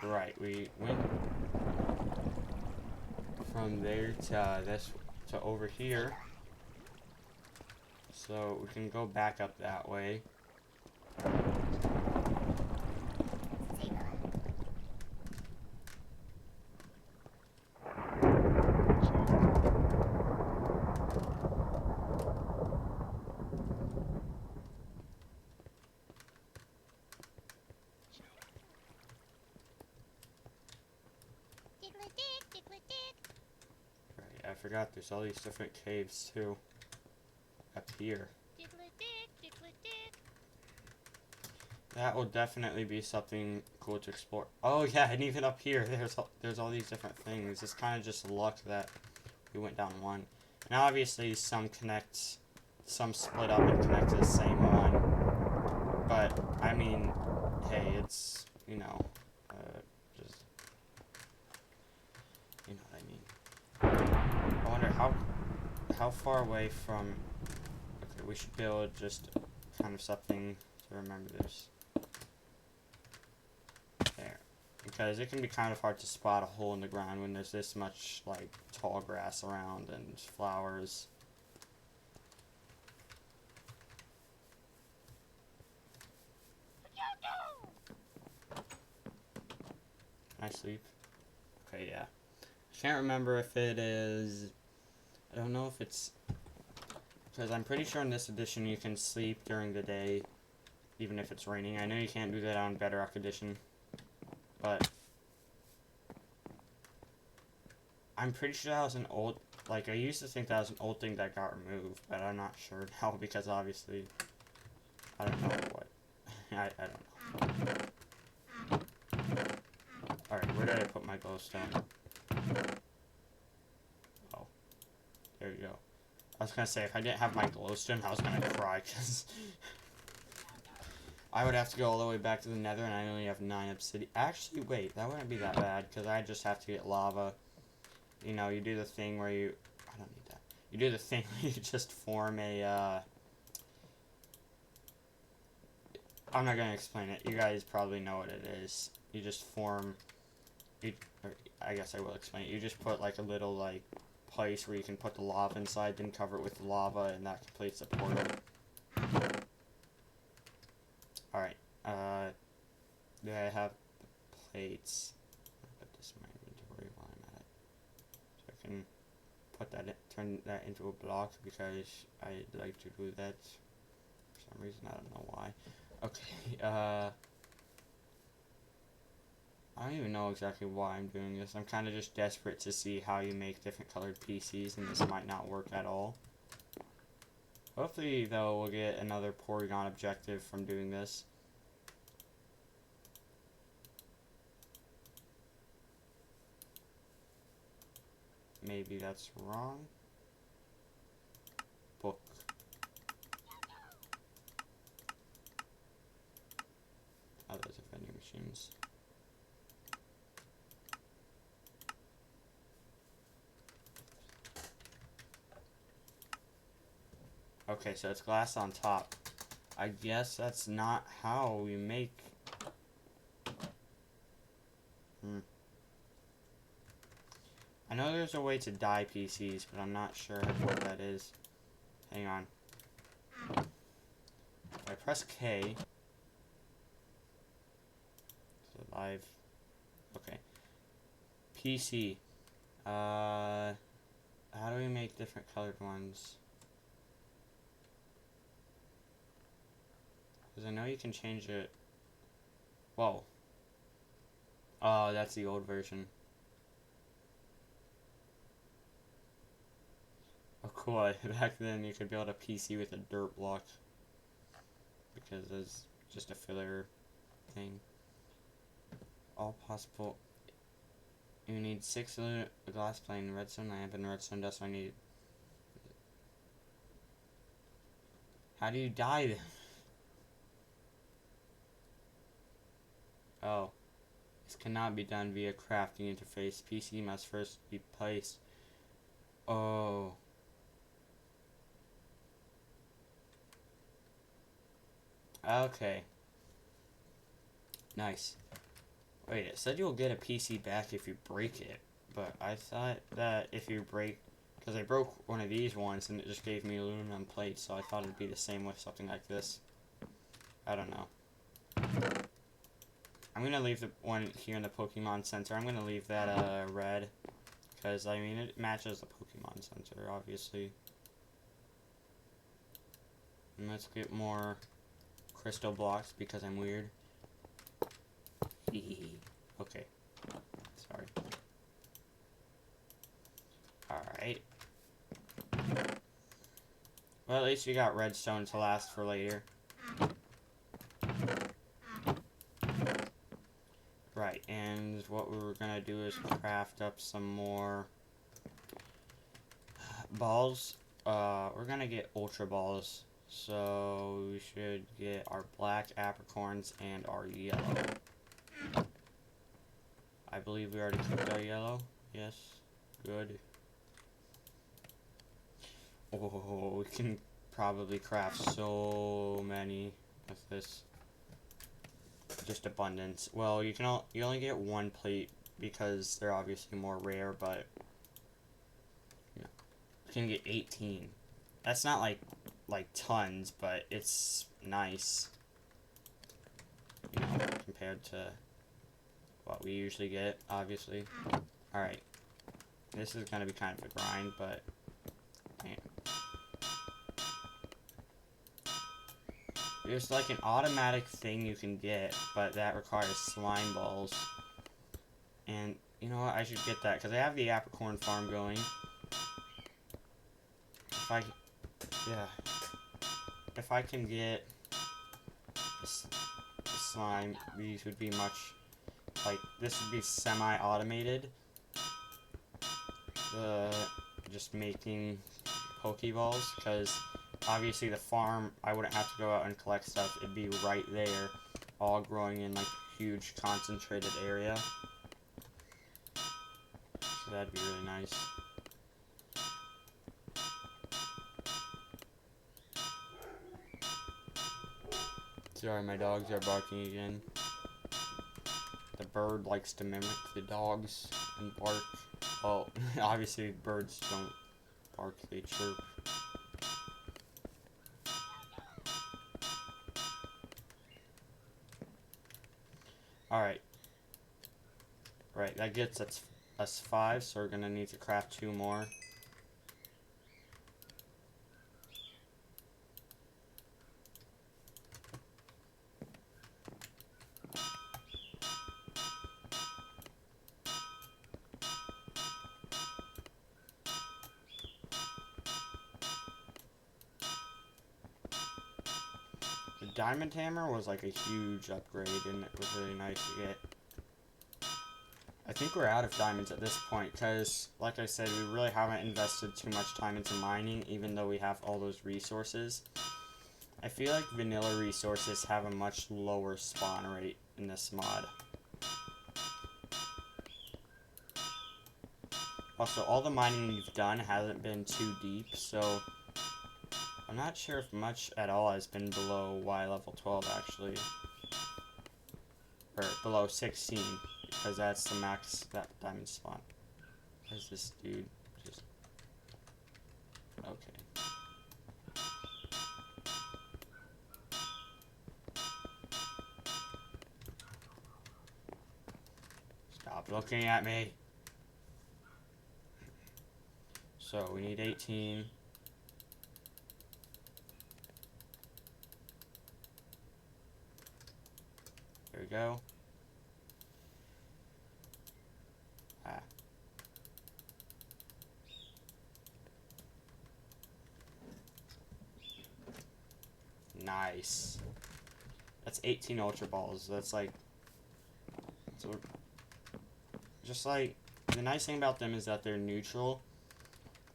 Right, we went from there to this to over here, so we can go back up that way. Right, I forgot there's all these different caves too. Up here. That will definitely be something cool to explore. Oh yeah, and even up here, there's all these different things. It's kind of just luck that we went down one. And obviously some split up and connect to the same one. But I mean, hey, it's just you know what I mean. how far away from... Okay, we should build just kind of something to remember this. There. Because it can be kind of hard to spot a hole in the ground when there's this much, like, tall grass around and flowers. Can I sleep? Okay, yeah. I can't remember if it is... I don't know if it's... Because I'm pretty sure in this edition you can sleep during the day, even if it's raining. I know you can't do that on Bedrock Edition, but... I'm pretty sure that was an old... Like, I used to think that was an old thing that got removed, but I'm not sure now, because obviously... I don't know what... I don't know. Alright, where did I put my glowstone? Oh. There you go. I was gonna say, if I didn't have my glowstone, I was gonna cry, because... I would have to go all the way back to the nether, and I only have 9 obsidian. Actually, wait, that wouldn't be that bad, because I just have to get lava. You know, you do the thing where you... I don't need that. You do the thing where you just form a, I'm not gonna explain it. You guys probably know what it is. You just form... or I guess I will explain it. You just put, like, a little, like, place where you can put the lava inside, then cover it with lava, and that completes the portal. Alright, do I have the plates? I'll put this in my inventory while I'm at it. So I can put that in, turn that into a block, because I'd like to do that for some reason, I don't know why. Okay, I don't even know exactly why I'm doing this. I'm kind of just desperate to see how you make different colored PCs, and this might not work at all. Hopefully, though, we'll get another Porygon objective from doing this. Maybe that's wrong. Book. Oh, those are vending machines. Okay, so it's glass on top. I guess that's not how we make... I know there's a way to dye PCs, but I'm not sure what that is. Hang on. If I press K... So live... Okay. PC. How do we make different colored ones? Because I know you can change it. Whoa. Oh, that's the old version. Oh, cool. Back then you could build a PC with a dirt block. Because it's just a filler thing. All possible. You need 6 glass plane, redstone lamp, and redstone dust. I need. How do you dye them? Oh. This cannot be done via crafting interface. PC must first be placed. Oh. Okay. Nice. Wait, it said you'll get a PC back if you break it. But I thought that if you break... Because I broke one of these once and it just gave me aluminum plates. So I thought it'd be the same with something like this. I don't know. I'm going to leave the one here in the Pokemon Center. I'm going to leave that red. Because, I mean, it matches the Pokemon Center, obviously. And let's get more crystal blocks because I'm weird. Okay. Sorry. Alright. Well, at least we got redstone to last for later. Right, and what we were gonna do is craft up some more balls. We're gonna get ultra balls. So we should get our black apricorns and our yellow. I believe we already cooked our yellow. Yes. Good. Oh, we can probably craft so many with this. Just abundance. Well, you only get one plate because they're obviously more rare, but you know, you can get 18. That's not like tons, but it's nice, you know, compared to what we usually get, obviously. Alright. This is gonna be kind of a grind, but man. There's like an automatic thing you can get, but that requires slime balls. And you know what? I should get that because I have the apricorn farm going. If I can get the slime, these would be much like this would be semi-automated. Just making Pokeballs because obviously the farm I wouldn't have to go out and collect stuff. It'd be right there, all growing in like huge concentrated area. So that'd be really nice. Sorry, my dogs are barking again. The bird likes to mimic the dogs and bark. Well, obviously birds don't bark, they chirp. Alright. Right, that gets us 5, so we're gonna need to craft 2 more. The diamond hammer was like a huge upgrade, and it was really nice to get. I think we're out of diamonds at this point, because, like I said, we really haven't invested too much time into mining, even though we have all those resources. I feel like vanilla resources have a much lower spawn rate in this mod. Also, all the mining we've done hasn't been too deep, so I'm not sure if much at all has been below Y level 12, actually. Or below 16, because that's the max that diamond spawn. What is this dude? Just... Okay. Stop looking at me. So, we need 18. There we go. Ah. Nice. That's 18 Ultra Balls. That's like... So, just like... The nice thing about them is that they're neutral.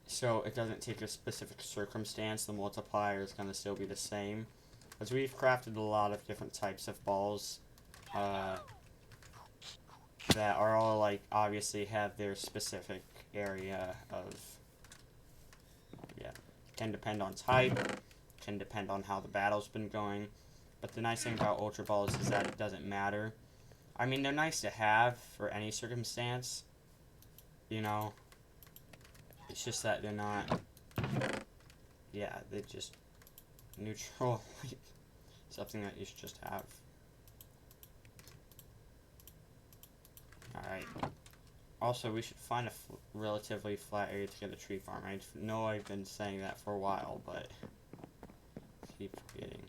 So it doesn't take a specific circumstance. The multiplier is going to still be the same. As we've crafted a lot of different types of balls. That are all like obviously have their specific area of can depend on type, can depend on how the battle's been going, but the nice thing about Ultra Balls is that it doesn't matter. I mean, they're nice to have for any circumstance, you know, it's just that they're not, yeah, they're just neutral, something that you should just have. Alright. Also, we should find a relatively flat area to get a tree farm. I know I've been saying that for a while, but I keep forgetting.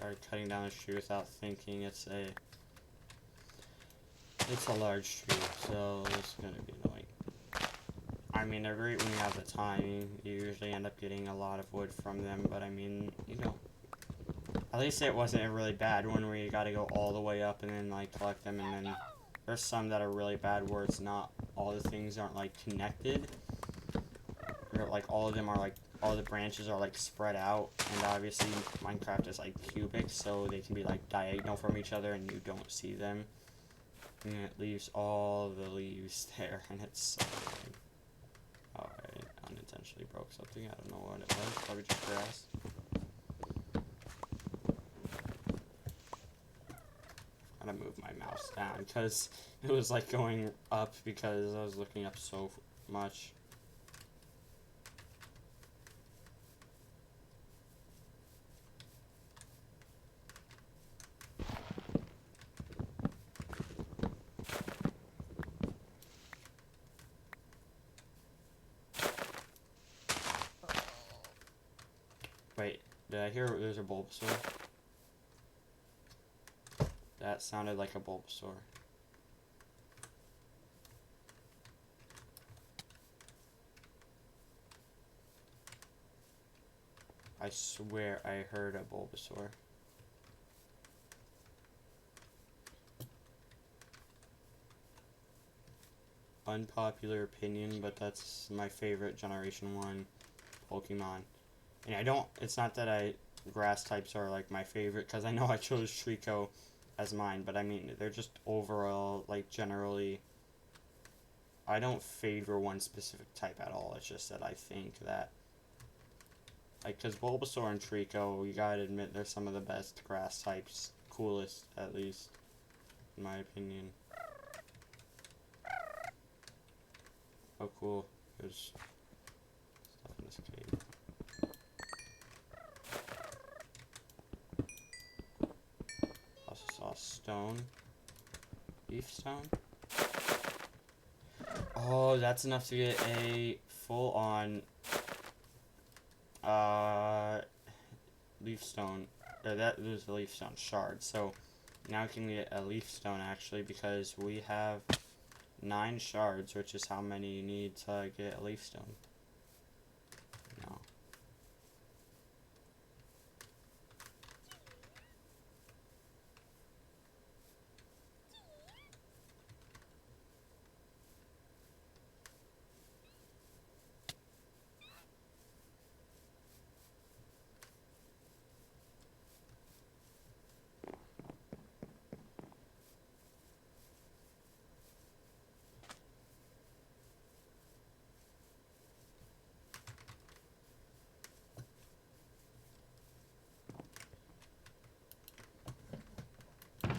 started cutting down a tree without thinking. It's a large tree, so it's gonna be annoying. I mean, they're great when you have the time. You usually end up getting a lot of wood from them, but I mean, you know, at least it wasn't a really bad one where you gotta go all the way up and then, like, collect them, and then there's some that are really bad where it's not, all the things aren't, like, connected. Or, like, all of them are, like, all the branches are, like, spread out, and obviously Minecraft is, like, cubic, so they can be, like, diagonal from each other and you don't see them. And it leaves all the leaves there, and it's so annoying. Oh, I unintentionally broke something. I don't know what it was. Probably just grass. I'm gonna move my mouse down because it was like going up because I was looking up so much. Wait, did I hear there's a Bulbasaur? That sounded like a Bulbasaur. I swear I heard a Bulbasaur. Unpopular opinion, but that's my favorite Generation 1 Pokemon. And I don't, it's not that grass types are like my favorite, because I know I chose Trico as mine, but I mean, they're just overall, like, generally, I don't favor one specific type at all. It's just that I think that, like, because Bulbasaur and Trico, you gotta admit, they're some of the best grass types, coolest, at least, in my opinion. Oh, cool. There's stuff in this cave. Also saw stone. Leaf stone? Oh, that's enough to get a full-on leaf stone. That was a leaf stone shard. So now we can get a leaf stone actually, because we have 9 shards, which is how many you need to get a leaf stone. No.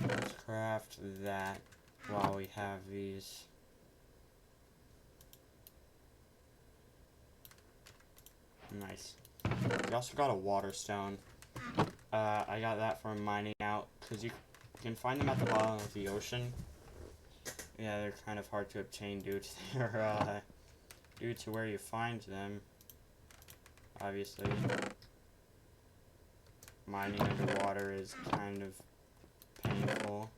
Let's craft that while we have these. Nice. We also got a water stone. I got that from mining out, because you can find them at the bottom of the ocean. Yeah, they're kind of hard to obtain due to their, due to where you find them. Obviously, mining underwater is kind of painful.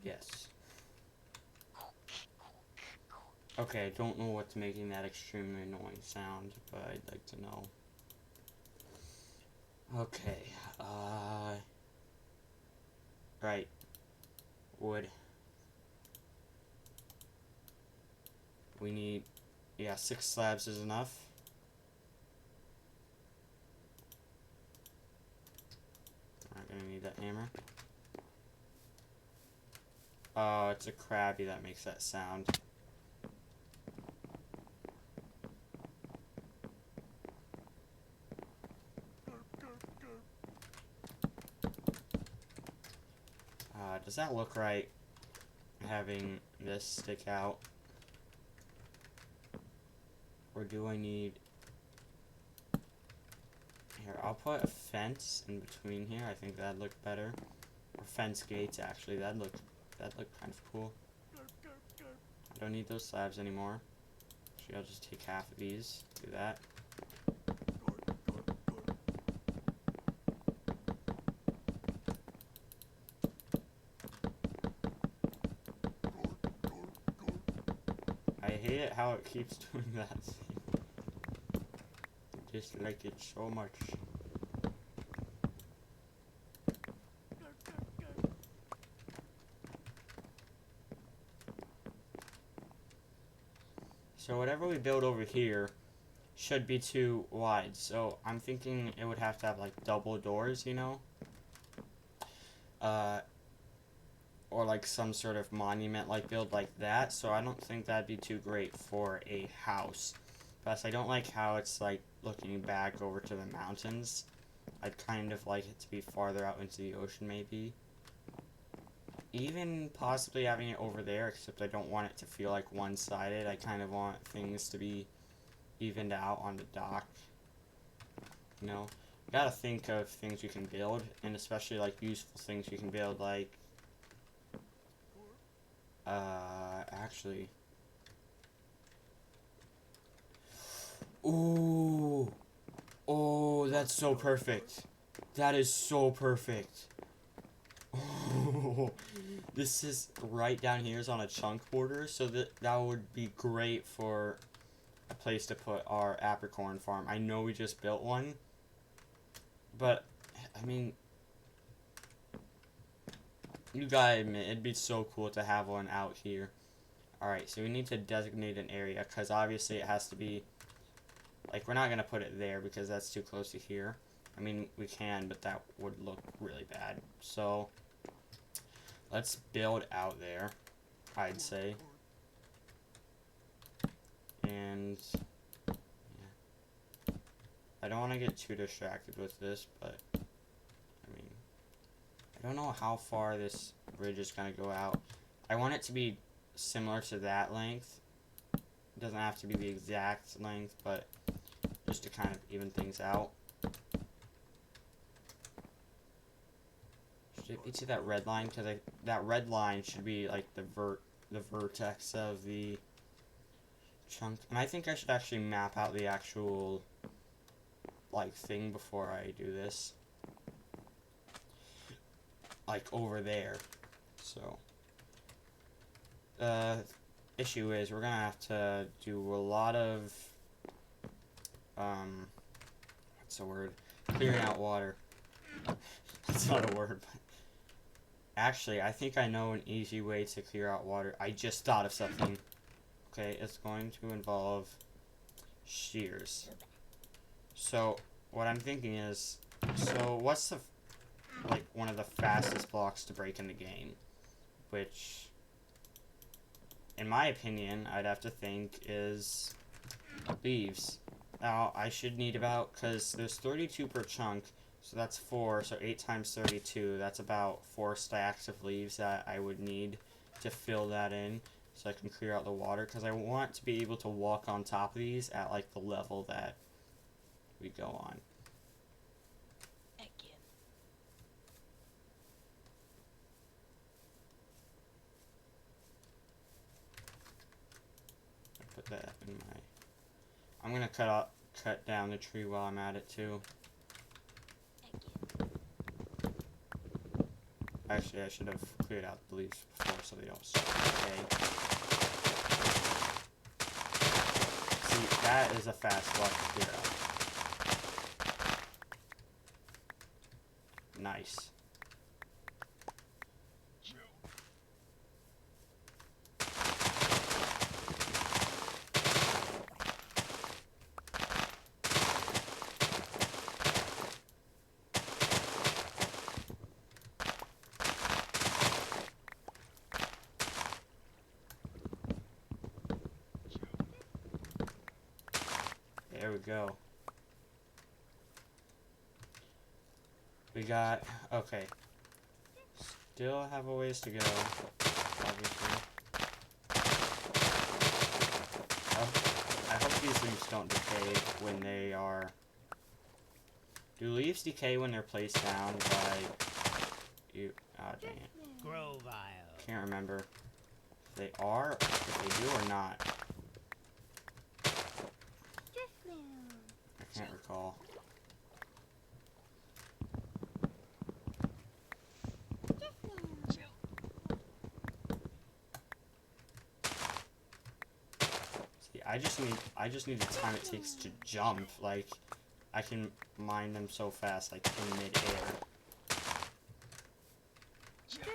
Yes. Okay, I don't know what's making that extremely annoying sound, but I'd like to know. Okay, right. Wood. We need, yeah, 6 slabs is enough. Not gonna need that hammer. Oh, it's a crabby that makes that sound. Does that look right? Having this stick out? Or do I need... Here, I'll put a fence in between here. I think that'd look better. Or fence gates, actually. That'd look kind of cool. I don't need those slabs anymore. Actually, I'll just take half of these. Do that. I hate it how it keeps doing that thing. I dislike it so much. So whatever we build over here should be too wide. So I'm thinking it would have to have like double doors, you know? Or like some sort of monument like build like that. So I don't think that'd be too great for a house. Plus I don't like how it's like looking back over to the mountains. I'd kind of like it to be farther out into the ocean maybe. Even possibly having it over there, except I don't want it to feel like one-sided. I kind of want things to be evened out on the dock. You know? You gotta think of things you can build, and especially like useful things you can build, like actually. Ooh. Oh, that's so perfect. That is so perfect. Oh, this is right down here is on a chunk border, so that would be great for a place to put our apricorn farm. I know we just built one, but I mean, you gotta admit, it'd be so cool to have one out here. Alright, so we need to designate an area, because obviously it has to be, like, we're not going to put it there, because that's too close to here. I mean, we can, but that would look really bad. So, let's build out there, I'd say. And, yeah. I don't want to get too distracted with this, but, I mean, I don't know how far this bridge is going to go out. I want it to be similar to that length. It doesn't have to be the exact length, but just to kind of even things out. Should it be to that red line? Because that red line should be like the vertex of the chunk. And I think I should actually map out the actual like thing before I do this. Like over there. So issue is we're gonna have to do a lot of what's the word? Clearing out water. That's not a word, but actually I think I know an easy way to clear out water. I just thought of something. Okay, it's going to involve shears. So what I'm thinking is, so what's the like one of the fastest blocks to break in the game? Which in my opinion, I'd have to think is leaves. Now, I should need about, because there's 32 per chunk, so that's 4, so 8 times 32, that's about 4 stacks of leaves that I would need to fill that in, so I can clear out the water, because I want to be able to walk on top of these at, like, the level that we go on. Put that in my... I'm gonna cut down the tree while I'm at it too. Actually, I should have cleared out the leaves before so they don't start to decay. See, that is a fast block to clear out. Nice. There we go. We got, okay. Still have a ways to go, obviously. I hope these leaves don't decay when they are... Do leaves decay when they're placed down by... you? Oh, dang it. Grow vile. Can't remember. they are, if they do or not. I can't recall. See, I just need the time it takes to jump. Like, I can mine them so fast, like in mid-air.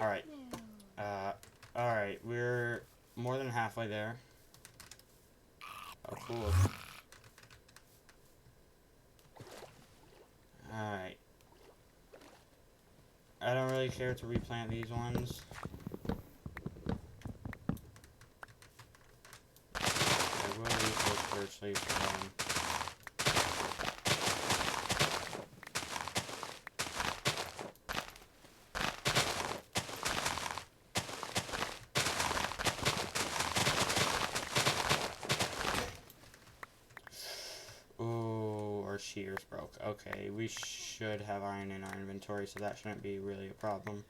Alright. Alright, we're more than halfway there. Oh, cool. Alright. I don't really care to replant these ones. I will use those birch leaves for them. Ooh, our shears broke. Okay, we should have iron in our inventory, so that shouldn't be really a problem.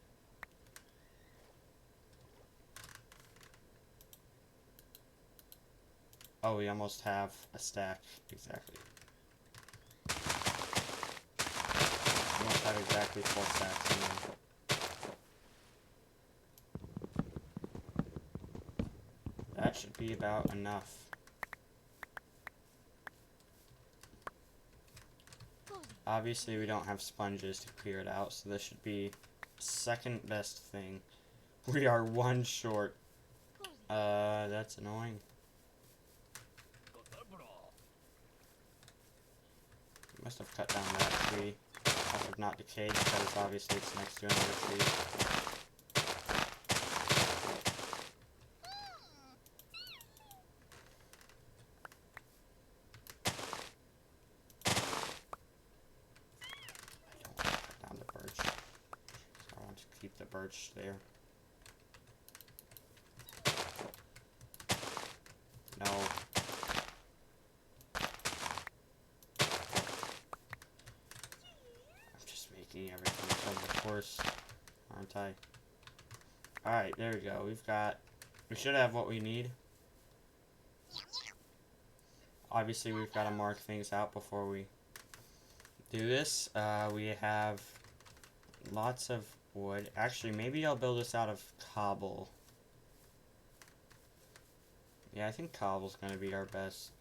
Oh, we almost have a stack. Exactly. We almost have exactly 4 stacks in there. That should be about enough. Obviously, we don't have sponges to clear it out, so this should be second best thing. We are 1 short. That's annoying. Must have cut down that tree. Must have not decayed because obviously it's next to another tree. I don't want to cut down the birch. So I want to keep the birch there. No. I'm just making everything so much worse, aren't I? Alright, there we go. We should have what we need. Obviously, we've got to mark things out before we do this. We have lots of wood. Actually, maybe I'll build this out of cobble. Yeah, I think cobble's going to be our best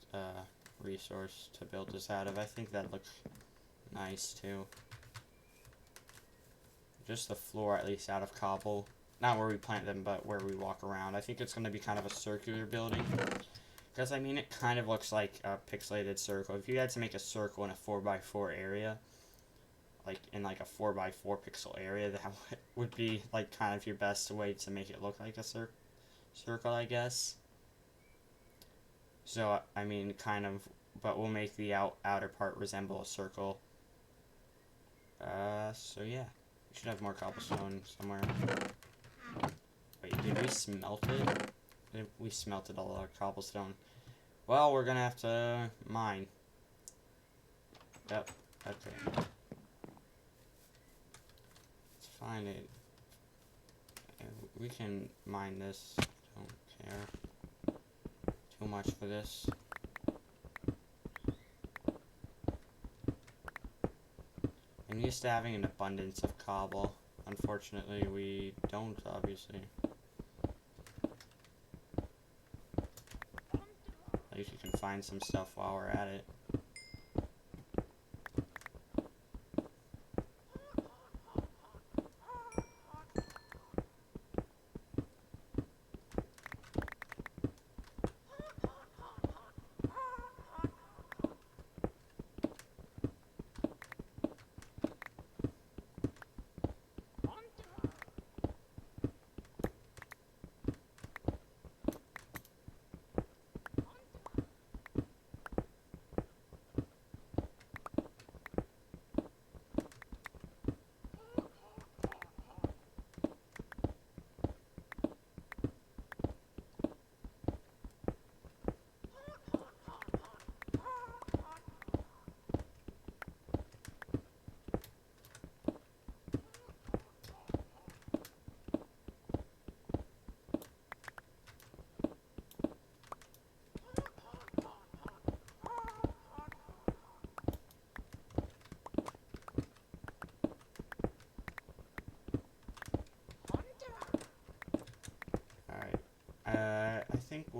resource to build this out of. I think that looks nice, too. Just the floor, at least, out of cobble. Not where we plant them, but where we walk around. I think it's going to be kind of a circular building. Because, I mean, it kind of looks like a pixelated circle. If you had to make a circle in a 4x4 area, like in like a 4x4 pixel area, that would be like kind of your best way to make it look like a circle, I guess. So, I mean, kind of, but we'll make the outer part resemble a circle. So yeah. We should have more cobblestone somewhere. Wait, did we smelt it? We smelted all our cobblestone. Well, we're gonna have to mine. Yep, okay. Let's find it. We can mine this. Don't care too much for this. I'm used to having an abundance of cobble. Unfortunately, we don't, obviously. At least we can find some stuff while we're at it.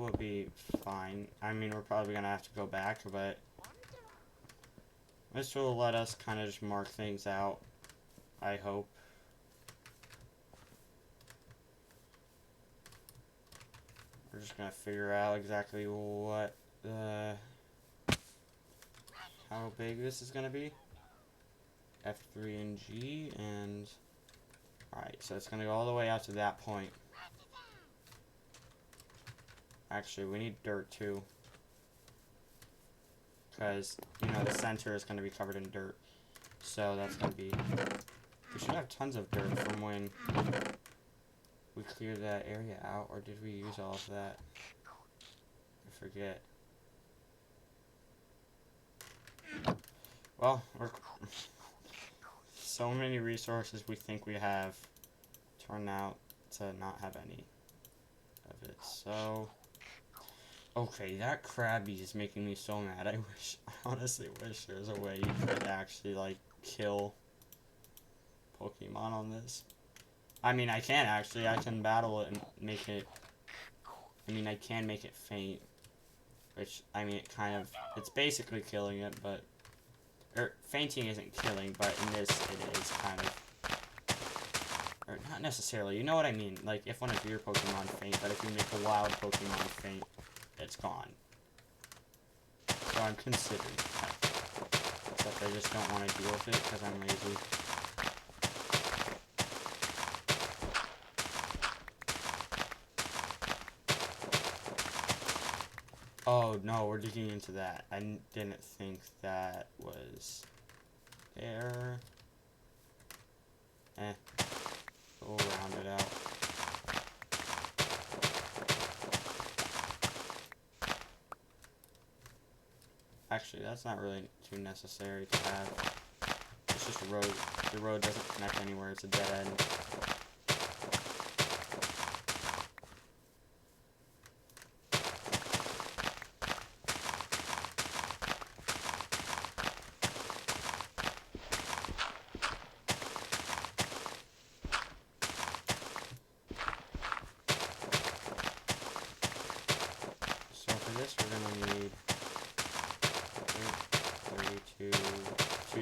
will be fine. I mean, we're probably gonna have to go back, but this will let us kind of just mark things out, I hope. We're just gonna figure out exactly what how big this is gonna be. F3 and G, and alright, so it's gonna go all the way out to that point. Actually, we need dirt too, because you know the center is gonna be covered in dirt, so that's gonna be. We should have tons of dirt from when we cleared that area out, or did we use all of that? I forget. Well, we're so many resources we think we have turn out to not have any of it. So, okay, that Krabby is making me so mad. I honestly wish there was a way you could actually like kill Pokemon on this. I mean, I can actually. I can battle it and make it. I mean, I can make it faint, which I mean, it's basically killing it, but fainting isn't killing, but in this it is kind of, or not necessarily. You know what I mean? Like if one of your Pokemon faint, but if you make a wild Pokemon faint, it's gone. So I'm considering that, except I just don't want to deal with it because I'm lazy. Oh no, we're digging into that. I didn't think that was there. We'll round it out. Actually, that's not really too necessary to have. It's just a road. The road doesn't connect anywhere. It's a dead end. So for this, we're gonna need 2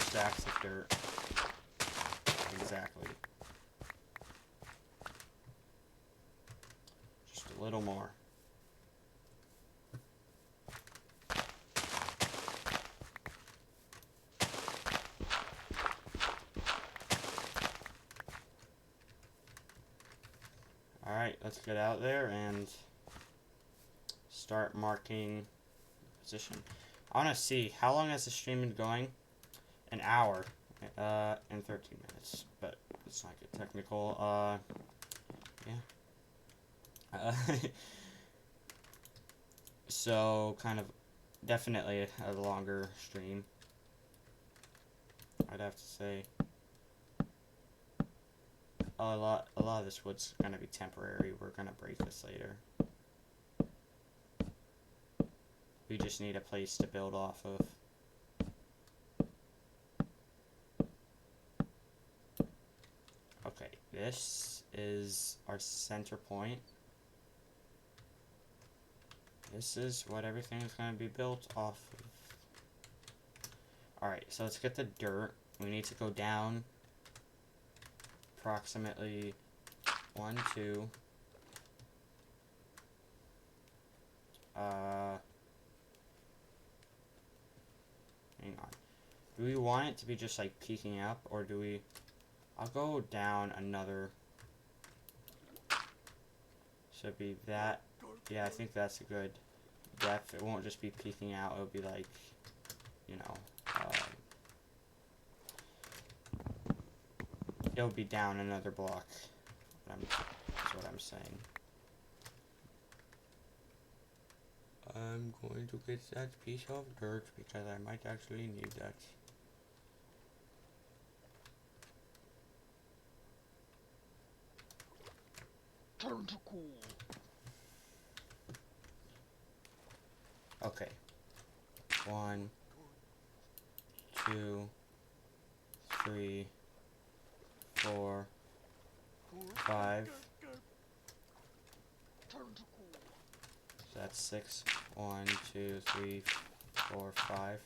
stacks of dirt. Exactly. Just a little more. Alright, let's get out there and start marking position. I want to see, how long has the stream been going? An hour and 13 minutes, but let's not get technical. Yeah. So, kind of, definitely a longer stream, I'd have to say. A lot of this wood's gonna be temporary. We're gonna break this later. We just need a place to build off of. Okay, this is our center point. This is what everything is going to be built off of. Alright, so let's get the dirt. We need to go down approximately 1, 2. Hang on. Do we want it to be just like peeking up, or do we... I'll go down another... Should be that. Yeah, I think that's a good depth. It won't just be peeking out. It'll be like, you know, it'll be down another block. That's what I'm saying. I'm going to get that piece of dirt because I might actually need that. Tentacle. Okay. 1, 2, 3, 4, 5, 6, that's 6. 1, 2, 3, 4, 5.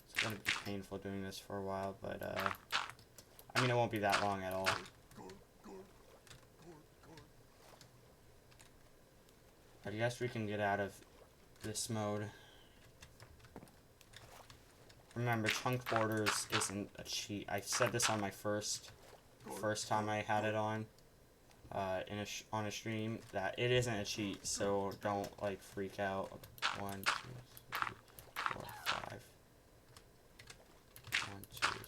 It's gonna be painful doing this for a while, but I mean, it won't be that long at all. I guess we can get out of this mode. Remember, chunk borders isn't a cheat. I said this on my first time I had it on on a stream, that it isn't a cheat, so don't like freak out. 1, 2, 3, 4, 5. 1, 2, 3.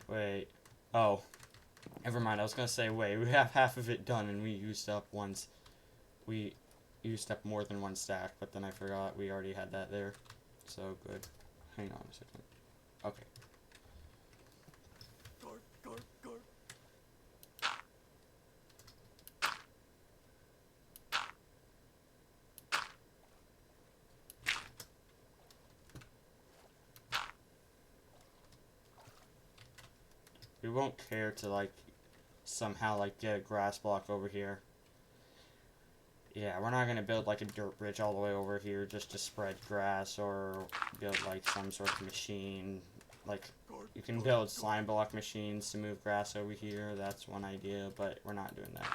Wait. Oh. Never mind. I was gonna say, wait, we have half of it done and we used up once. We used up more than one stack, but then I forgot we already had that there. So good. Hang on a second. Okay. We won't care to like somehow like get a grass block over here. Yeah, we're not gonna build like a dirt bridge all the way over here just to spread grass, or build like some sort of machine. Like, you can build slime block machines to move grass over here. That's one idea, but we're not doing that.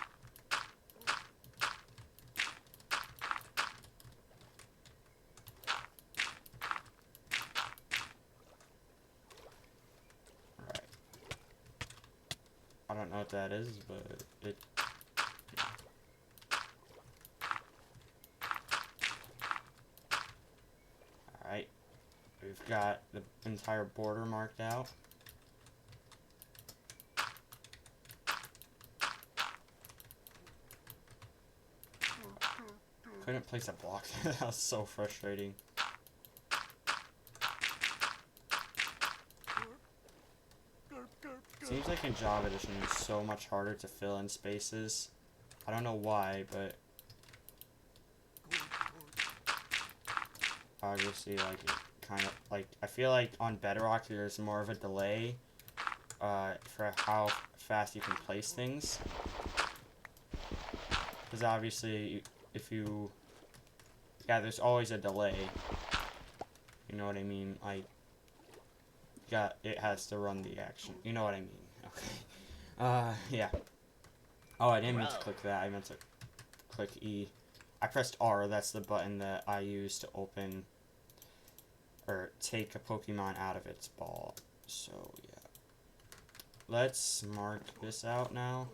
Alright. I don't know what that is, but it... Alright. We've got the entire border marked out. Couldn't place a block there. That was so frustrating. Seems like in Java Edition it's so much harder to fill in spaces. I don't know why, but obviously, like, it kind of, like, I feel like on Bedrock there's more of a delay for how fast you can place things. Because obviously, if you, yeah, there's always a delay. You know what I mean? Like, it has to run the action. You know what I mean? Okay. Yeah. Oh, I didn't mean to click that. I meant to click E. I pressed R. That's the button that I use to open or take a Pokemon out of its ball. So, yeah. Let's mark this out now.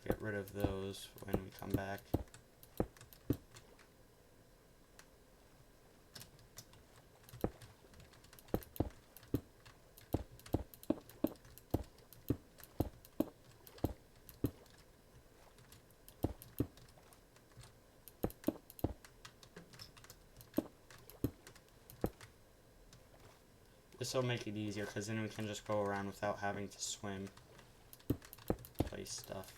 Get rid of those when we come back. This will make it easier because then we can just go around without having to swim. Place stuff.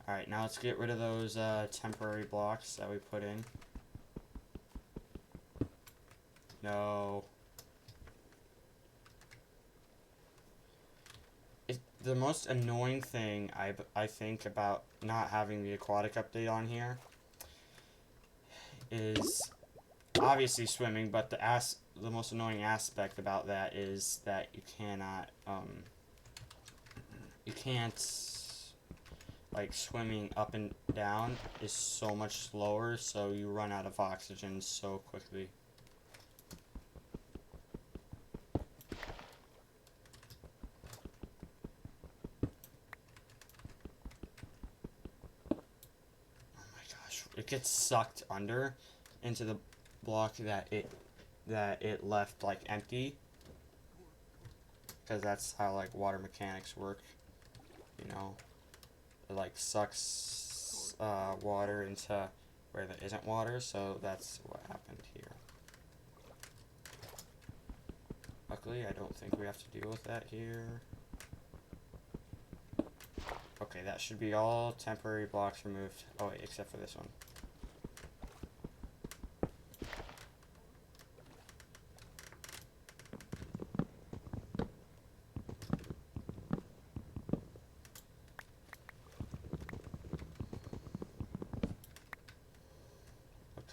Alright, now let's get rid of those temporary blocks that we put in. No. The most annoying thing I think about not having the aquatic update on here is obviously swimming, but the most annoying aspect about that is that you cannot, you can't, like, swimming up and down is so much slower, so you run out of oxygen so quickly. It gets sucked under into the block that it left like empty, because that's how like water mechanics work, you know. It like sucks water into where there isn't water, so that's what happened here. Luckily, I don't think we have to deal with that here. Okay, that should be all temporary blocks removed. Oh wait, except for this one.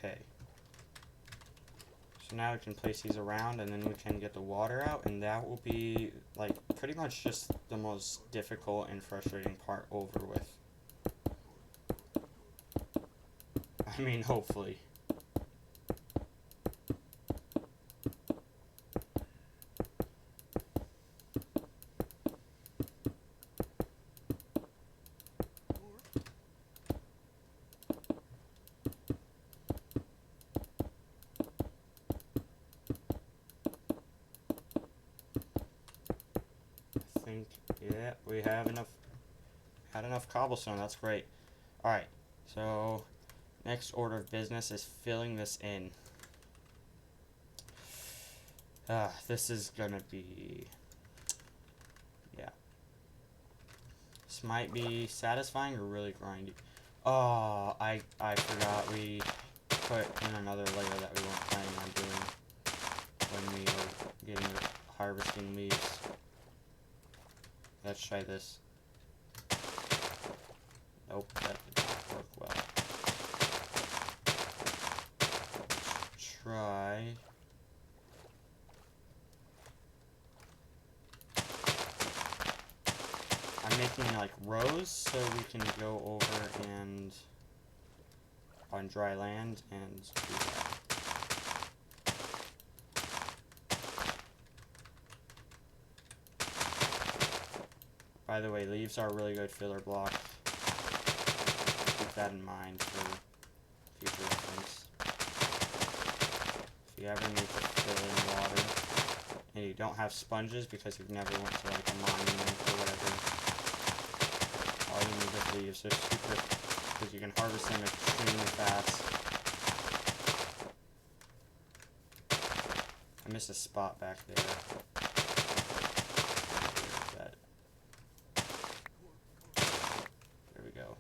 Okay. So now we can place these around, and then we can get the water out, and that will be, like, pretty much just the most difficult and frustrating part over with. I mean, hopefully. Yeah, we have had enough cobblestone. That's great. Alright, so next order of business is filling this in. This is gonna be, yeah. This might be satisfying or really grindy. Oh, I forgot we put in another layer that we weren't planning on doing when we were getting harvesting leaves. Let's try this. Nope, that did not work well. Let's try. I'm making like rows so we can go over and on dry land and do that. By the way, leaves are a really good filler block. Keep that in mind for future reference. If you ever need to fill in water and you don't have sponges because you've never went to like a monument or whatever, all you need is leaves. They're super, because you can harvest them extremely fast. I missed a spot back there. There we go.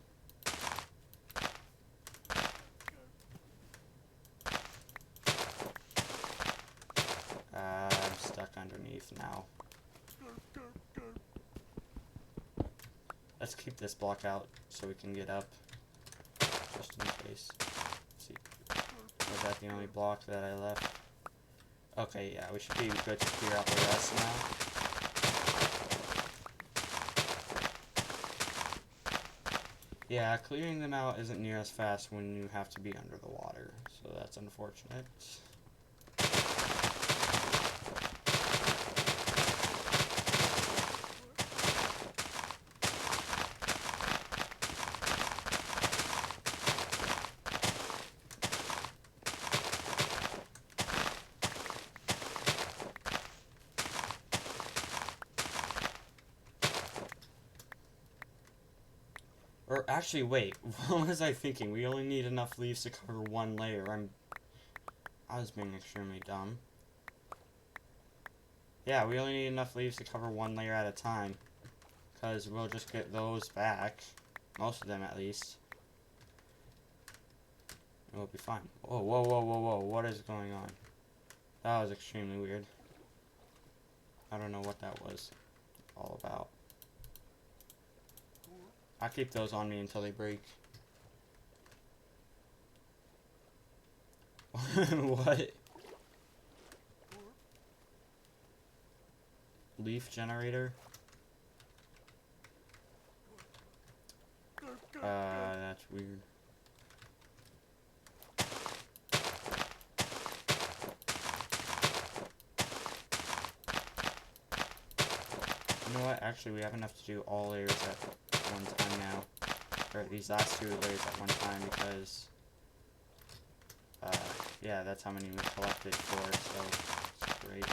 I'm stuck underneath now. Let's keep this block out so we can get up, just in case. Let's see, was that the only block that I left? Okay, yeah, we should be good to clear out the rest now. Yeah, clearing them out isn't near as fast when you have to be under the water, so that's unfortunate. Or actually, wait, what was I thinking? We only need enough leaves to cover one layer. I was being extremely dumb. Yeah, we only need enough leaves to cover one layer at a time, because we'll just get those back, most of them at least, and we'll be fine. Whoa, whoa, whoa, whoa, whoa, what is going on? That was extremely weird. I don't know what that was all about. I'll keep those on me until they break. What? Leaf generator? That's weird. You know what? Actually, we have enough to do all layers at one time now. Or these last two layers at one time because, yeah, that's how many we collected for, so it's great.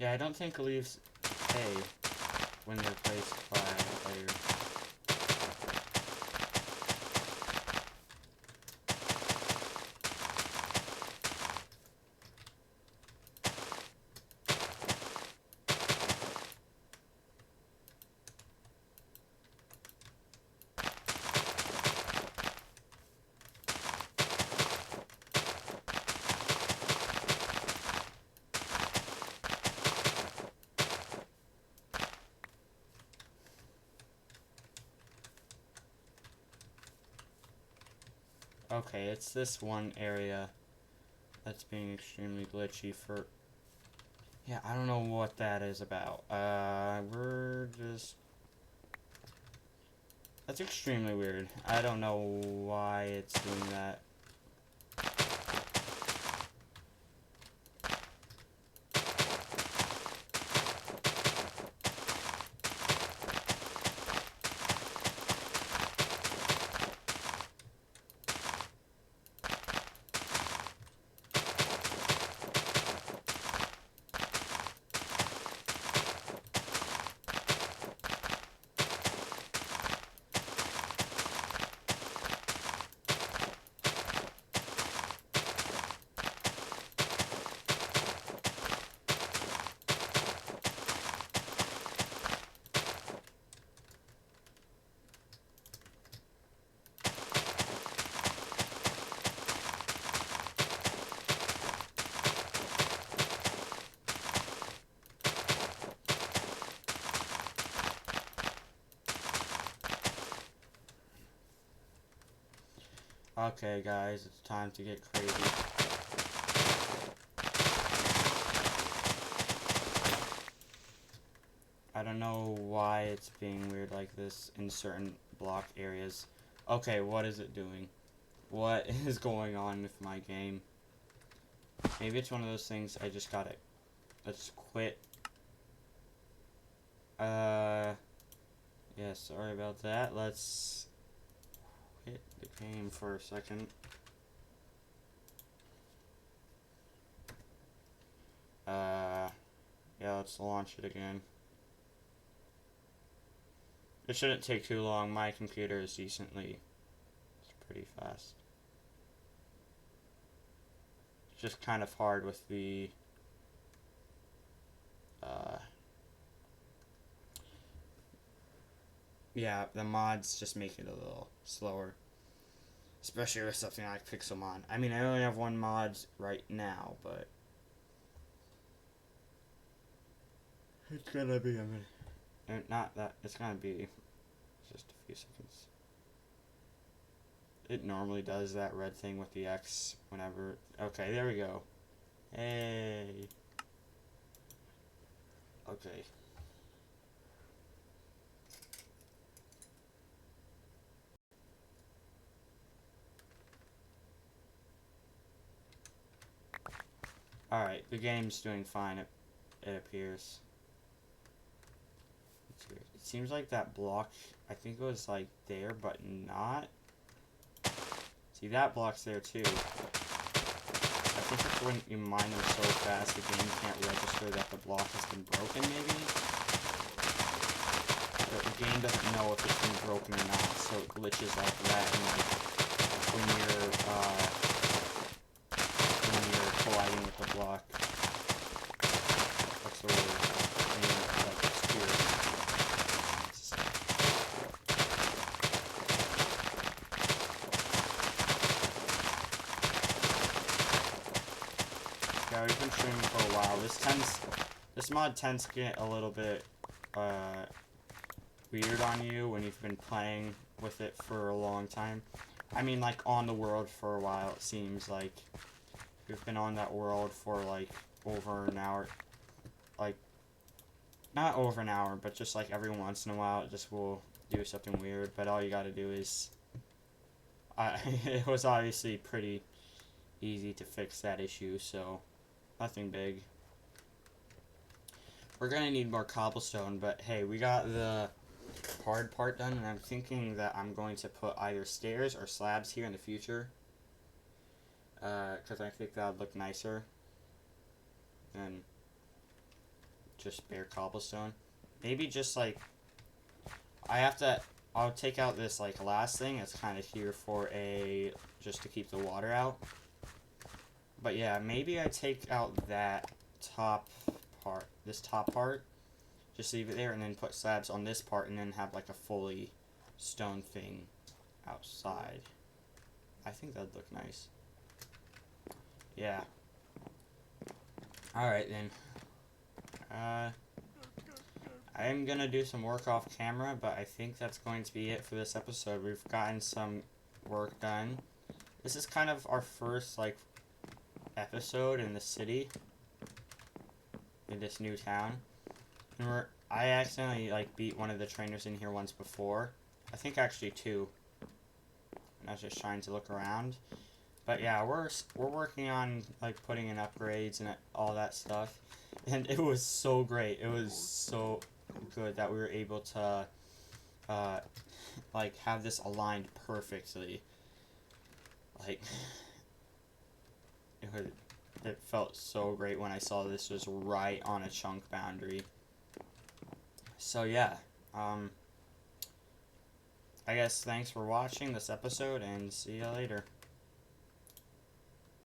Yeah, I don't think leaves decay when they're placed by a layer. Okay, it's this one area that's being extremely glitchy for... Yeah, I don't know what that is about. We're just... That's extremely weird. I don't know why it's doing that. Okay, guys, it's time to get crazy. I don't know why it's being weird like this in certain block areas. Okay, what is it doing? What is going on with my game? Maybe it's one of those things I just gotta... Let's quit. Yeah, sorry about that. Let's quit the game for a second. Yeah, let's launch it again. It shouldn't take too long. My computer is decently... It's pretty fast. It's just kind of hard with the... Yeah, the mods just make it a little slower. Especially with something like PIXELMON. I mean, I only have one mod right now, but... It's gonna be a minute. Not that, it's gonna be just a few seconds. It normally does that red thing with the X whenever... Okay, there we go. Hey. Okay. Alright, the game's doing fine, it appears. It seems like that block, I think it was like there, but not. See, that block's there too. I think it's when you mine them so fast, the game can't register that the block has been broken, maybe? But the game doesn't know if it's been broken or not, so it glitches like that, and like, when you're colliding with the block. What's the word? And you're, like, experiencing. Yeah, we've been streaming for a while. this mod tends to get a little bit weird on you when you've been playing with it for a long time. I mean, like, on the world for a while, it seems like. We've been on that world for, like, over an hour. Like, not over an hour, but just, like, every once in a while, it just will do something weird. But all you gotta do is... it was obviously pretty easy to fix that issue, so nothing big. We're gonna need more cobblestone, but hey, we got the hard part done, and I'm thinking that I'm going to put either stairs or slabs here in the future, because I think that would look nicer than just bare cobblestone. Maybe just like, I'll take out this like last thing. It's kind of here for just to keep the water out. But yeah, maybe I take out that this top part, just leave it there, and then put slabs on this part, and then have like a fully stone thing outside. I think that'd look nice. Yeah. Alright then. I'm gonna do some work off camera, but I think that's going to be it for this episode. We've gotten some work done. This is kind of our first, like, episode in the city. In this new town. And I accidentally, like, beat one of the trainers in here once before. I think actually two. And I was just trying to look around. But yeah, we're working on, like, putting in upgrades and all that stuff. And it was so great. It was so good that we were able to, like, have this aligned perfectly. Like, it felt so great when I saw this was right on a chunk boundary. So yeah, I guess thanks for watching this episode, and see you later.